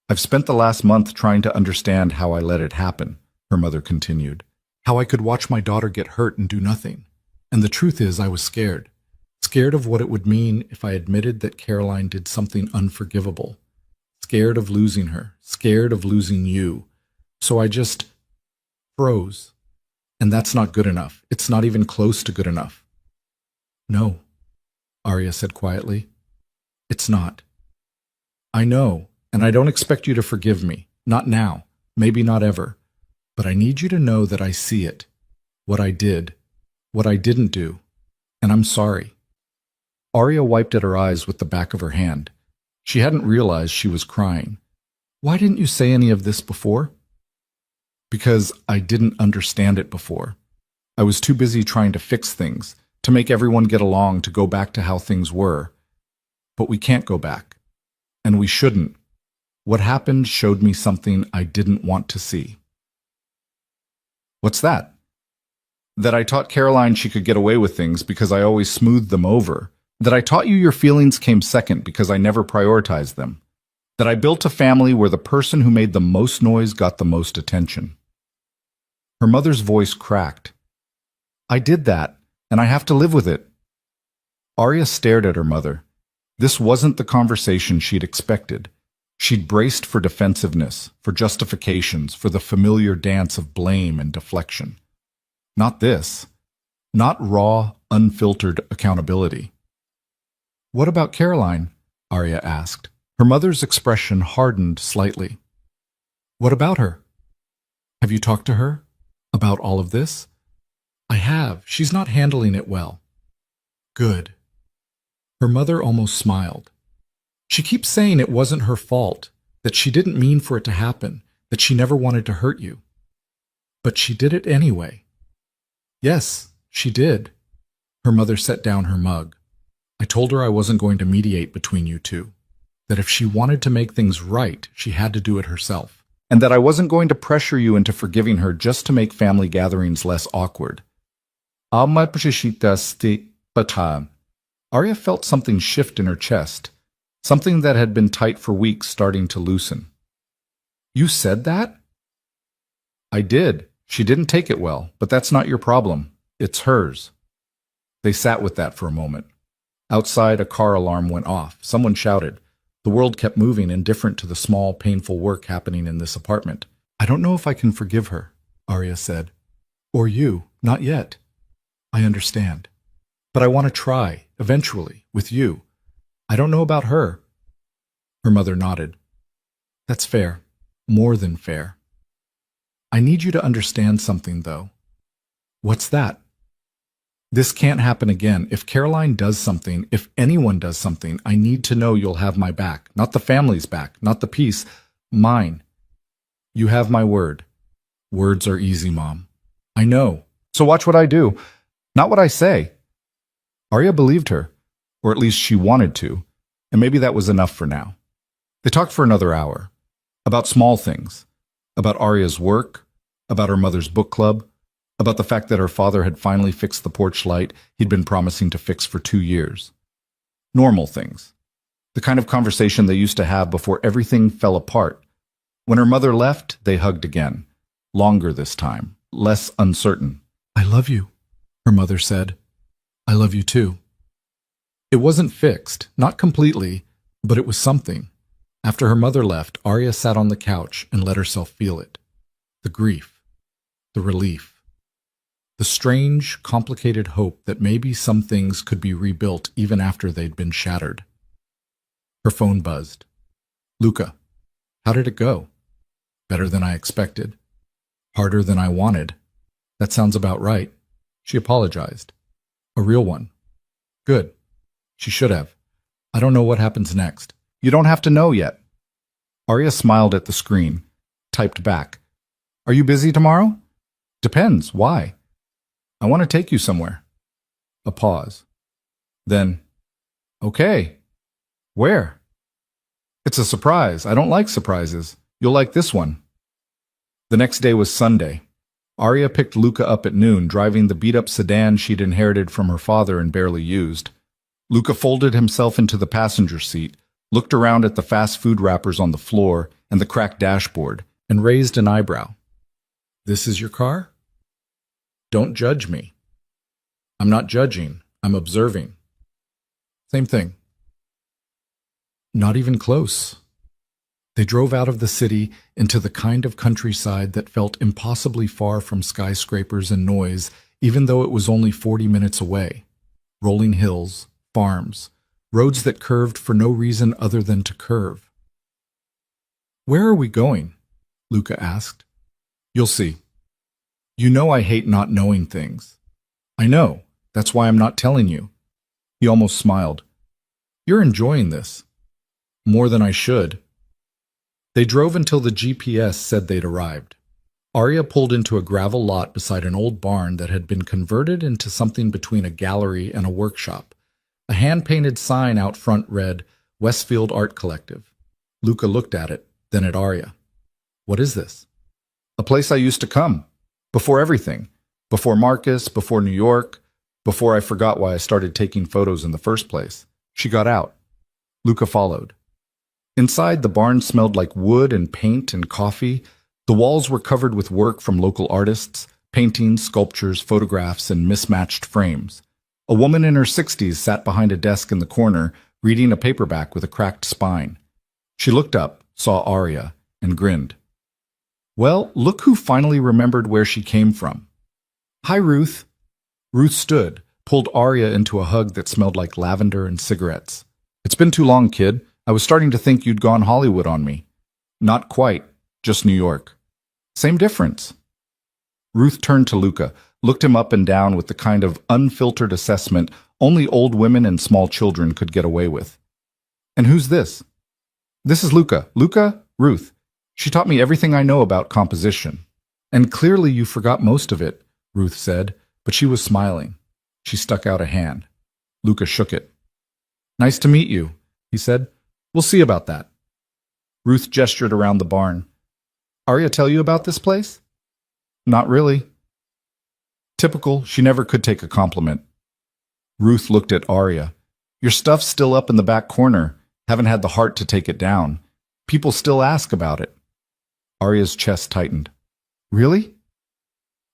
I've spent the last month trying to understand how I let it happen, her mother continued. How I could watch my daughter get hurt and do nothing. And the truth is I was scared. Scared of what it would mean if I admitted that Caroline did something unforgivable. Scared of losing her. Scared of losing you. So I just froze. And that's not good enough. It's not even close to good enough. No, Arya said quietly. It's not. I know, and I don't expect you to forgive me. Not now. Maybe not ever. But I need you to know that I see it. What I did. What I didn't do. And I'm sorry. Arya wiped at her eyes with the back of her hand. She hadn't realized she was crying. Why didn't you say any of this before? Because I didn't understand it before. I was too busy trying to fix things, to make everyone get along, to go back to how things were. But we can't go back. And we shouldn't. What happened showed me something I didn't want to see. What's that? That I taught Caroline she could get away with things because I always smoothed them over. That I taught you your feelings came second because I never prioritized them. That I built a family where the person who made the most noise got the most attention. Her mother's voice cracked. I did that, and I have to live with it. Arya stared at her mother. This wasn't the conversation she'd expected. She'd braced for defensiveness, for justifications, for the familiar dance of blame and deflection. Not this. Not raw, unfiltered accountability. What about Caroline? Arya asked. Her mother's expression hardened slightly. What about her? Have you talked to her about all of this? I have. She's not handling it well. Good. Her mother almost smiled. She keeps saying it wasn't her fault, that she didn't mean for it to happen, that she never wanted to hurt you. But she did it anyway. Yes, she did. Her mother set down her mug. I told her I wasn't going to mediate between you two, that if she wanted to make things right, she had to do it herself, and that I wasn't going to pressure you into forgiving her just to make family gatherings less awkward. Arya felt something shift in her chest, something that had been tight for weeks starting to loosen. You said that? I did. She didn't take it well, but that's not your problem. It's hers. They sat with that for a moment. Outside, a car alarm went off. Someone shouted. The world kept moving, indifferent to the small, painful work happening in this apartment. I don't know if I can forgive her, Arya said. Or you, not yet. I understand. But I want to try, eventually, with you. I don't know about her. Her mother nodded. That's fair. More than fair. I need you to understand something, though. What's that? This can't happen again. If Caroline does something, if anyone does something, I need to know you'll have my back. Not the family's back, not the peace. Mine. You have my word. Words are easy, Mom. I know. So watch what I do, not what I say. Arya believed her, or at least she wanted to, and maybe that was enough for now. They talked for another hour, about small things, about Arya's work, about her mother's book club, about the fact that her father had finally fixed the porch light he'd been promising to fix for 2 years. Normal things. The kind of conversation they used to have before everything fell apart. When her mother left, they hugged again. Longer this time, less uncertain. I love you, her mother said. I love you too. It wasn't fixed, not completely, but it was something. After her mother left, Arya sat on the couch and let herself feel it. The grief, the relief, the strange, complicated hope that maybe some things could be rebuilt even after they'd been shattered. Her phone buzzed. Luca, how did it go? Better than I expected. Harder than I wanted. That sounds about right. She apologized. A real one. Good. She should have. I don't know what happens next. You don't have to know yet. Arya smiled at the screen, typed back. Are you busy tomorrow? Depends. Why? I want to take you somewhere. A pause. Then, okay. Where? It's a surprise. I don't like surprises. You'll like this one. The next day was Sunday. Arya picked Luca up at noon, driving the beat-up sedan she'd inherited from her father and barely used. Luca folded himself into the passenger seat, looked around at the fast food wrappers on the floor and the cracked dashboard, and raised an eyebrow. This is your car? Don't judge me. I'm not judging. I'm observing. Same thing. Not even close. They drove out of the city into the kind of countryside that felt impossibly far from skyscrapers and noise, even though it was only 40 minutes away. Rolling hills, farms, roads that curved for no reason other than to curve. Where are we going? Luca asked. You'll see. You know I hate not knowing things. I know. That's why I'm not telling you. He almost smiled. You're enjoying this. More than I should. They drove until the GPS said they'd arrived. Arya pulled into a gravel lot beside an old barn that had been converted into something between a gallery and a workshop. A hand-painted sign out front read, Westfield Art Collective. Luca looked at it, then at Arya. What is this? A place I used to come. Before everything. Before Marcus, before New York, before I forgot why I started taking photos in the first place. She got out. Luca followed. Inside, the barn smelled like wood and paint and coffee. The walls were covered with work from local artists, paintings, sculptures, photographs, and mismatched frames. A woman in her 60s sat behind a desk in the corner, reading a paperback with a cracked spine. She looked up, saw Arya, and grinned. Well, look who finally remembered where she came from. Hi, Ruth. Ruth stood, pulled Arya into a hug that smelled like lavender and cigarettes. It's been too long, kid. I was starting to think you'd gone Hollywood on me. Not quite, just New York. Same difference. Ruth turned to Luca, looked him up and down with the kind of unfiltered assessment only old women and small children could get away with. And who's this? This is Luca. Luca, Ruth. She taught me everything I know about composition. And clearly you forgot most of it, Ruth said, but she was smiling. She stuck out a hand. Luca shook it. Nice to meet you, he said. We'll see about that. Ruth gestured around the barn. Arya tell you about this place? Not really. Typical, she never could take a compliment. Ruth looked at Arya. Your stuff's still up in the back corner. Haven't had the heart to take it down. People still ask about it. Arya's chest tightened. Really?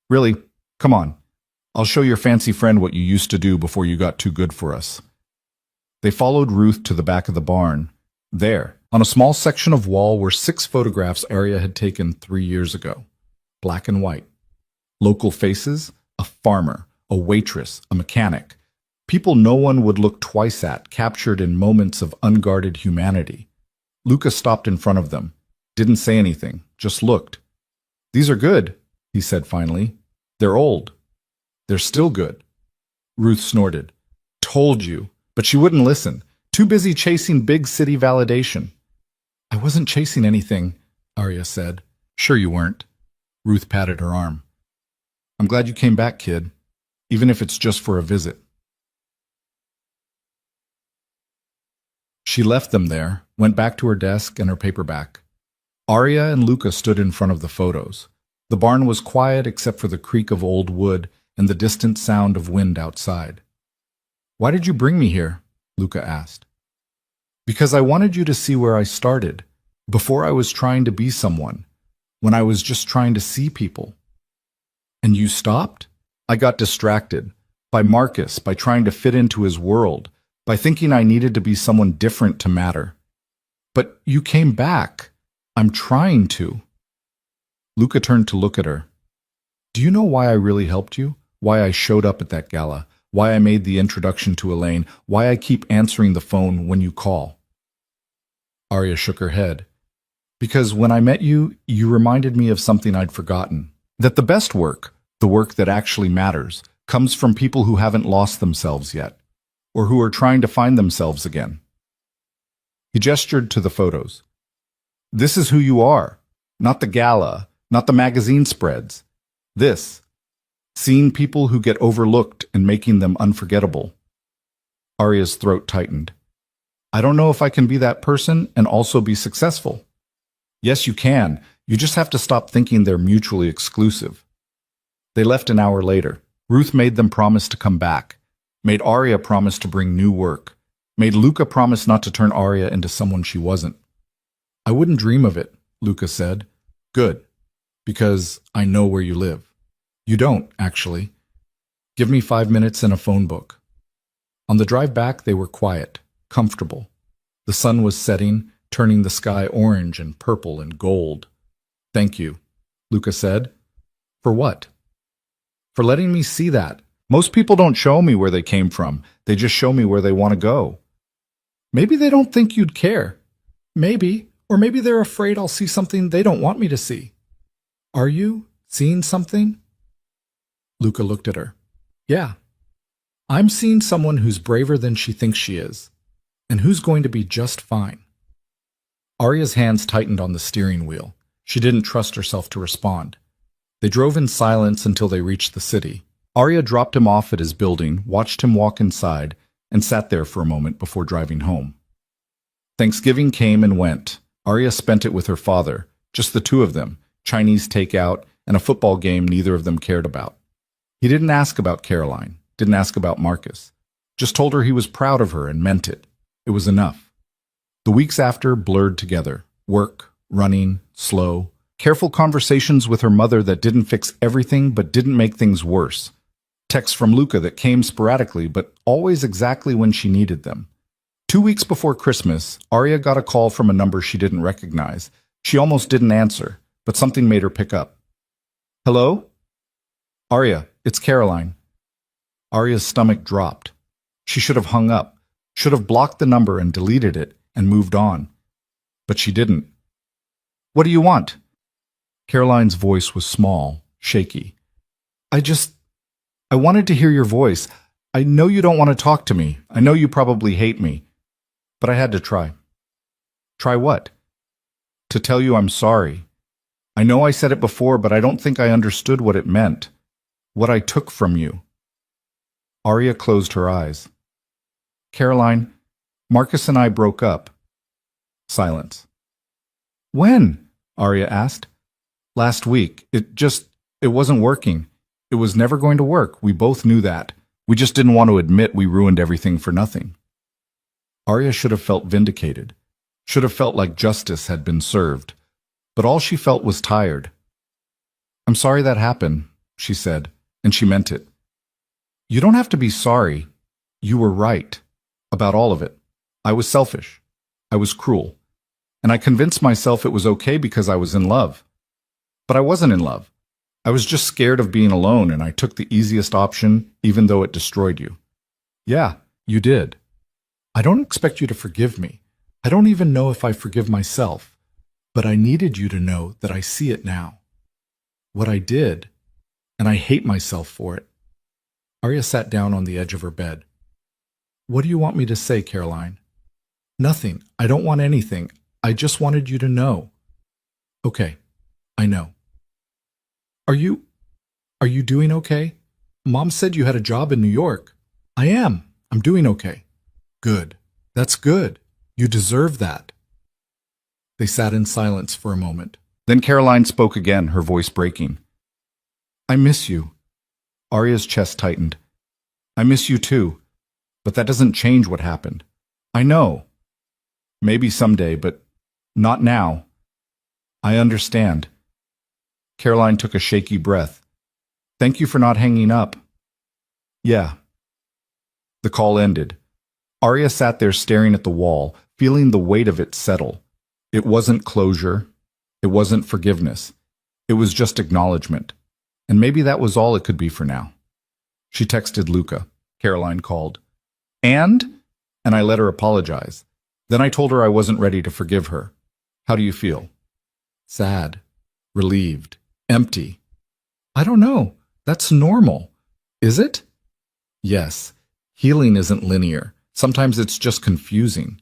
Really? Come on. I'll show your fancy friend what you used to do before you got too good for us. They followed Ruth to the back of the barn. There, on a small section of wall, were 6 photographs Arya had taken 3 years ago. Black and white. Local faces, a farmer, a waitress, a mechanic. People no one would look twice at, captured in moments of unguarded humanity. Luca stopped in front of them. Didn't say anything, just looked. These are good, he said finally. They're old. They're still good. Ruth snorted. Told you. But she wouldn't listen. Too busy chasing big city validation. I wasn't chasing anything, Arya said. Sure you weren't. Ruth patted her arm. I'm glad you came back, kid. Even if it's just for a visit. She left them there, went back to her desk and her paperback. Arya and Luca stood in front of the photos. The barn was quiet except for the creak of old wood and the distant sound of wind outside. Why did you bring me here? Luca asked. Because I wanted you to see where I started, before I was trying to be someone, when I was just trying to see people. And you stopped? I got distracted. By Marcus, by trying to fit into his world, by thinking I needed to be someone different to matter. But you came back. I'm trying to. Luca turned to look at her. Do you know why I really helped you? Why I showed up at that gala? Why I made the introduction to Elaine? Why I keep answering the phone when you call? Arya shook her head. Because when I met you, you reminded me of something I'd forgotten. That the best work, the work that actually matters, comes from people who haven't lost themselves yet, or who are trying to find themselves again. He gestured to the photos. This is who you are, not the gala, not the magazine spreads. This, seeing people who get overlooked and making them unforgettable. Arya's throat tightened. I don't know if I can be that person and also be successful. Yes, you can. You just have to stop thinking they're mutually exclusive. They left an hour later. Ruth made them promise to come back, made Arya promise to bring new work, made Luca promise not to turn Arya into someone she wasn't. I wouldn't dream of it, Luca said. Good, because I know where you live. You don't, actually. Give me 5 minutes and a phone book. On the drive back, they were quiet, comfortable. The sun was setting, turning the sky orange and purple and gold. Thank you, Luca said. For what? For letting me see that. Most people don't show me where they came from. They just show me where they want to go. Maybe they don't think you'd care. Maybe. Or maybe they're afraid I'll see something they don't want me to see. Are you seeing something? Luca looked at her. Yeah. I'm seeing someone who's braver than she thinks she is, and who's going to be just fine. Arya's hands tightened on the steering wheel. She didn't trust herself to respond. They drove in silence until they reached the city. Arya dropped him off at his building, watched him walk inside, and sat there for a moment before driving home. Thanksgiving came and went. Arya spent it with her father, just the two of them, Chinese takeout, and a football game neither of them cared about. He didn't ask about Caroline, didn't ask about Marcus. Just told her he was proud of her and meant it. It was enough. The weeks after blurred together. Work, running, slow, careful conversations with her mother that didn't fix everything but didn't make things worse. Texts from Luca that came sporadically but always exactly when she needed them. 2 weeks before Christmas, Arya got a call from a number she didn't recognize. She almost didn't answer, but something made her pick up. Hello? Arya, it's Caroline. Arya's stomach dropped. She should have hung up, should have blocked the number and deleted it and moved on. But she didn't. What do you want? Caroline's voice was small, shaky. I wanted to hear your voice. I know you don't want to talk to me. I know you probably hate me. But I had to try. Try what? To tell you I'm sorry. I know I said it before, but I don't think I understood what it meant. What I took from you. Arya closed her eyes. Caroline, Marcus and I broke up. Silence. When? Arya asked. Last week. It wasn't working. It was never going to work. We both knew that. We just didn't want to admit we ruined everything for nothing. Arya should have felt vindicated. Should have felt like justice had been served. But all she felt was tired. I'm sorry that happened, she said, and she meant it. You don't have to be sorry. You were right. About all of it. I was selfish. I was cruel. And I convinced myself it was okay because I was in love. But I wasn't in love. I was just scared of being alone, and I took the easiest option, even though it destroyed you. Yeah, you did. I don't expect you to forgive me. I don't even know if I forgive myself. But I needed you to know that I see it now. What I did, and I hate myself for it. Arya sat down on the edge of her bed. What do you want me to say, Caroline? Nothing. I don't want anything. I just wanted you to know. Okay, I know. Are you doing okay? Mom said you had a job in New York. I am. I'm doing okay. Good. That's good. You deserve that. They sat in silence for a moment. Then Caroline spoke again, her voice breaking. I miss you. Arya's chest tightened. I miss you too. But that doesn't change what happened. I know. Maybe someday, but not now. I understand. Caroline took a shaky breath. Thank you for not hanging up. Yeah. The call ended. Arya sat there staring at the wall, feeling the weight of it settle. It wasn't closure. It wasn't forgiveness. It was just acknowledgement. And maybe that was all it could be for now. She texted Luca. Caroline called. And I let her apologize. Then I told her I wasn't ready to forgive her. How do you feel? Sad. Relieved. Empty. I don't know. That's normal. Is it? Yes. Healing isn't linear. Sometimes it's just confusing.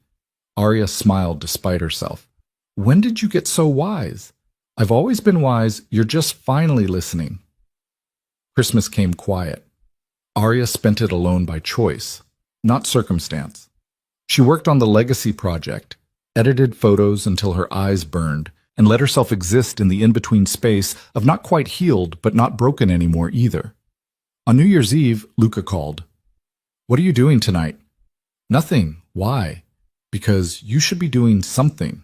Arya smiled despite herself. When did you get so wise? I've always been wise. You're just finally listening. Christmas came quiet. Arya spent it alone by choice, not circumstance. She worked on the Legacy project, edited photos until her eyes burned, and let herself exist in the in-between space of not quite healed but not broken anymore either. On New Year's Eve, Luca called. What are you doing tonight? Nothing. Why? Because you should be doing something.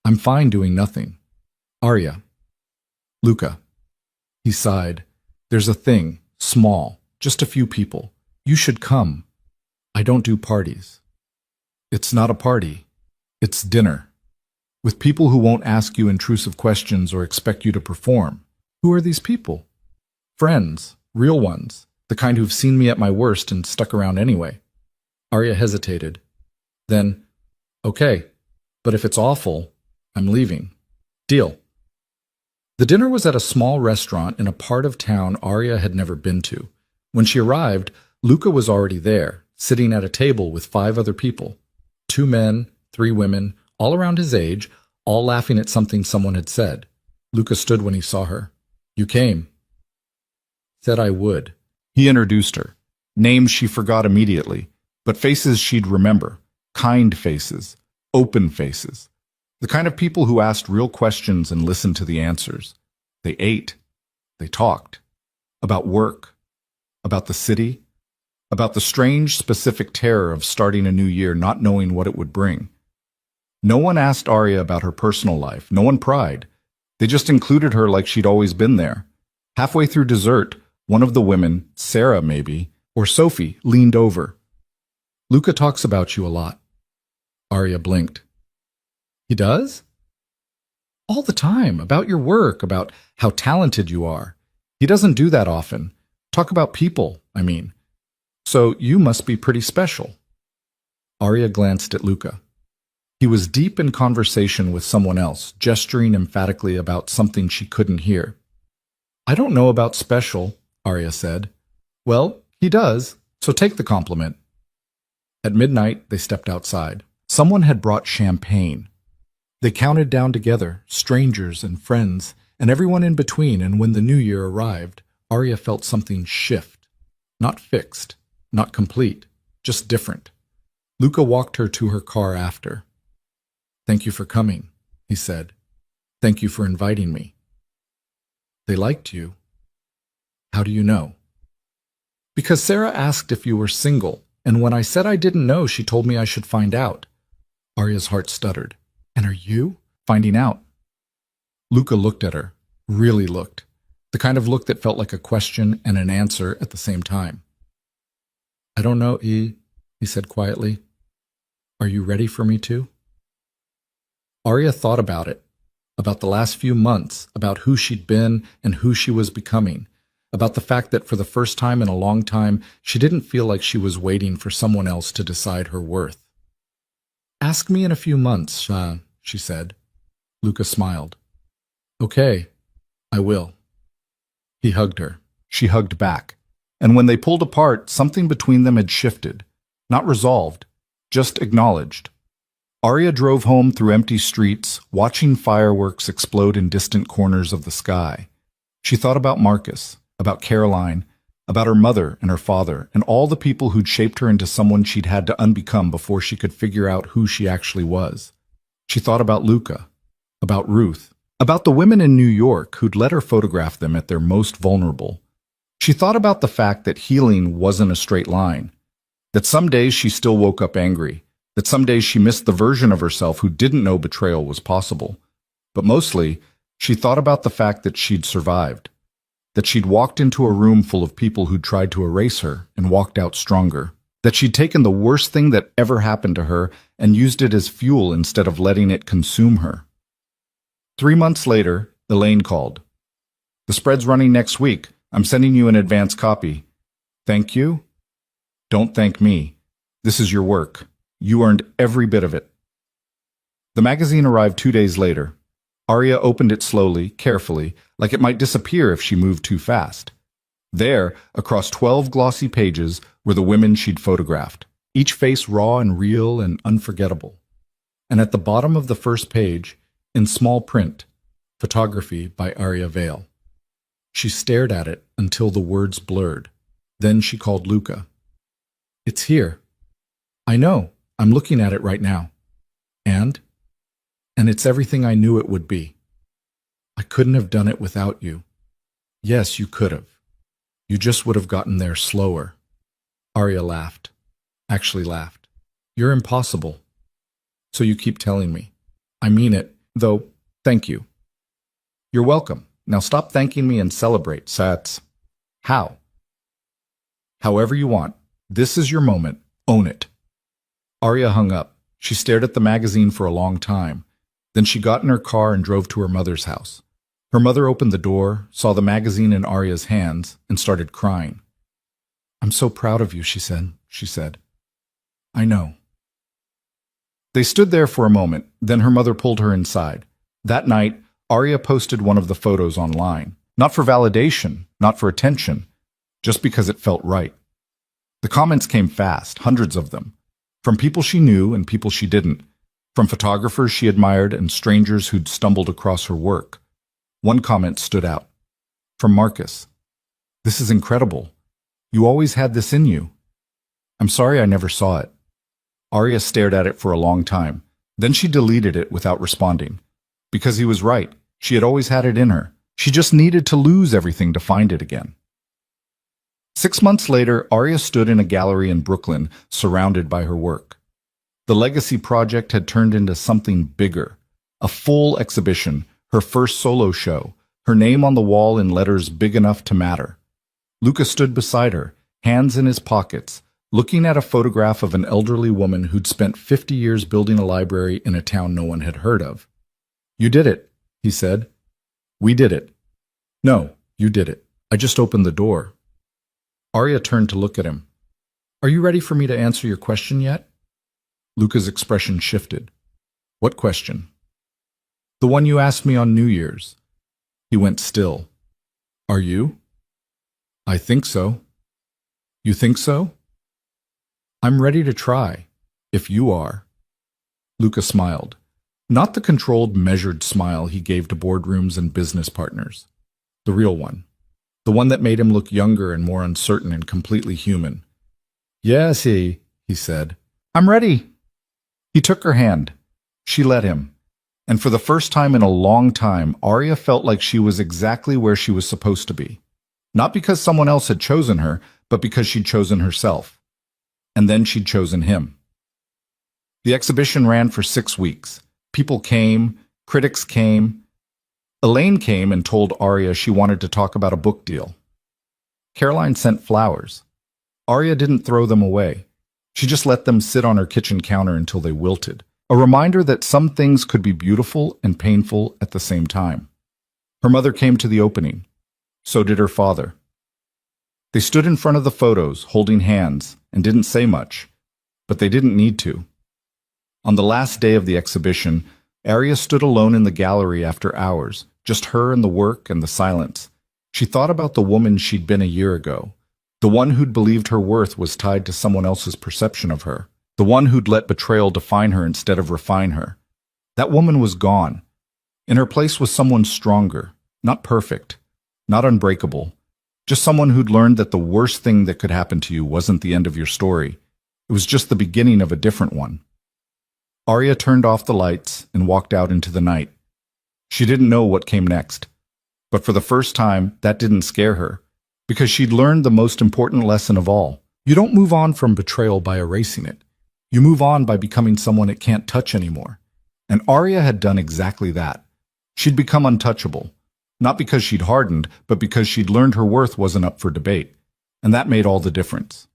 I'm fine doing nothing. Arya. Luca. He sighed. There's a thing, small, just a few people. You should come. I don't do parties. It's not a party. It's dinner. With people who won't ask you intrusive questions or expect you to perform. Who are these people? Friends, real ones, the kind who've seen me at my worst and stuck around anyway. Arya hesitated. Then, okay, but if it's awful, I'm leaving. Deal. The dinner was at a small restaurant in a part of town Arya had never been to. When she arrived, Luca was already there, sitting at a table with 5 other people. 2 men, 3 women, all around his age, all laughing at something someone had said. Luca stood when he saw her. You came. Said I would. He introduced her. Names she forgot immediately, but faces she'd remember. Kind faces. Open faces. The kind of people who asked real questions and listened to the answers. They ate. They talked. About work. About the city. About the strange, specific terror of starting a new year not knowing what it would bring. No one asked Arya about her personal life. No one pried. They just included her like she'd always been there. Halfway through dessert, one of the women, Sarah maybe, or Sophie, leaned over. Luca talks about you a lot. Arya blinked. He does? All the time, about your work, about how talented you are. He doesn't do that often. Talk about people, I mean. So you must be pretty special. Arya glanced at Luca. He was deep in conversation with someone else, gesturing emphatically about something she couldn't hear. I don't know about special, Arya said. Well, he does, so take the compliment. At midnight, they stepped outside. Someone had brought champagne. They counted down together, strangers and friends, and everyone in between, and when the new year arrived, Arya felt something shift. Not fixed, not complete, just different. Luca walked her to her car after. Thank you for coming, he said. Thank you for inviting me. They liked you. How do you know? Because Sarah asked if you were single, and when I said I didn't know, she told me I should find out. Arya's heart stuttered. And are you finding out? Luca looked at her, really looked. The kind of look that felt like a question and an answer at the same time. I don't know, he said quietly. Are you ready for me to? Arya thought about it, about the last few months, about who she'd been and who she was becoming, about the fact that for the first time in a long time, she didn't feel like she was waiting for someone else to decide her worth. Ask me in a few months, she said. Luca smiled. Okay, I will. He hugged her. She hugged back. And when they pulled apart, something between them had shifted. Not resolved, just acknowledged. Arya drove home through empty streets, watching fireworks explode in distant corners of the sky. She thought about Marcus, about Caroline, about her mother and her father, and all the people who'd shaped her into someone she'd had to unbecome before she could figure out who she actually was. She thought about Luca, about Ruth, about the women in New York who'd let her photograph them at their most vulnerable. She thought about the fact that healing wasn't a straight line, that some days she still woke up angry, that some days she missed the version of herself who didn't know betrayal was possible. But mostly, she thought about the fact that she'd survived, that she'd walked into a room full of people who'd tried to erase her and walked out stronger, that she'd taken the worst thing that ever happened to her and used it as fuel instead of letting it consume her. 3 months later, Elaine called. The spread's running next week. I'm sending you an advance copy. Thank you? Don't thank me. This is your work. You earned every bit of it. The magazine arrived 2 days later. Arya opened it slowly, carefully, like it might disappear if she moved too fast. There, across 12 glossy pages, were the women she'd photographed, each face raw and real and unforgettable. And at the bottom of the first page, in small print, photography by Arya Vale. She stared at it until the words blurred. Then she called Luca. It's here. I know. I'm looking at it right now. And it's everything I knew it would be. I couldn't have done it without you. Yes, you could have. You just would have gotten there slower. Arya laughed. Actually laughed. You're impossible. So you keep telling me. I mean it, though. Thank you. You're welcome. Now stop thanking me and celebrate, Sats. How? However you want. This is your moment. Own it. Arya hung up. She stared at the magazine for a long time. Then she got in her car and drove to her mother's house. Her mother opened the door, saw the magazine in Arya's hands, and started crying. I'm so proud of you, she said. I know. They stood there for a moment, then her mother pulled her inside. That night, Arya posted one of the photos online. Not for validation, not for attention, just because it felt right. The comments came fast, hundreds of them. From people she knew and people she didn't. From photographers she admired and strangers who'd stumbled across her work. One comment stood out. From Marcus. This is incredible. You always had this in you. I'm sorry I never saw it. Arya stared at it for a long time. Then she deleted it without responding. Because he was right. She had always had it in her. She just needed to lose everything to find it again. 6 months later, Arya stood in a gallery in Brooklyn, surrounded by her work. The Legacy project had turned into something bigger. A full exhibition, her first solo show, her name on the wall in letters big enough to matter. Luca stood beside her, hands in his pockets, looking at a photograph of an elderly woman who'd spent 50 years building a library in a town no one had heard of. You did it, he said. We did it. No, you did it. I just opened the door. Arya turned to look at him. Are you ready for me to answer your question yet? Luca's expression shifted. What question? The one you asked me on New Year's. He went still. Are you? I think so. You think so? I'm ready to try, if you are. Luca smiled. Not the controlled, measured smile he gave to boardrooms and business partners. The real one. The one that made him look younger and more uncertain and completely human. Yes, he said. I'm ready. He took her hand. She let him. And for the first time in a long time, Arya felt like she was exactly where she was supposed to be. Not because someone else had chosen her, but because she'd chosen herself. And then she'd chosen him. The exhibition ran for 6 weeks. People came, critics came. Elaine came and told Arya she wanted to talk about a book deal. Caroline sent flowers. Arya didn't throw them away. She just let them sit on her kitchen counter until they wilted. A reminder that some things could be beautiful and painful at the same time. Her mother came to the opening. So did her father. They stood in front of the photos, holding hands, and didn't say much. But they didn't need to. On the last day of the exhibition, Arya stood alone in the gallery after hours, just her and the work and the silence. She thought about the woman she'd been a year ago, the one who'd believed her worth was tied to someone else's perception of her, the one who'd let betrayal define her instead of refine her. That woman was gone. In her place was someone stronger, not perfect, not unbreakable, just someone who'd learned that the worst thing that could happen to you wasn't the end of your story. It was just the beginning of a different one. Arya turned off the lights and walked out into the night. She didn't know what came next. But for the first time, that didn't scare her, because she'd learned the most important lesson of all. You don't move on from betrayal by erasing it. You move on by becoming someone it can't touch anymore. And Arya had done exactly that. She'd become untouchable. Not because she'd hardened, but because she'd learned her worth wasn't up for debate. And that made all the difference.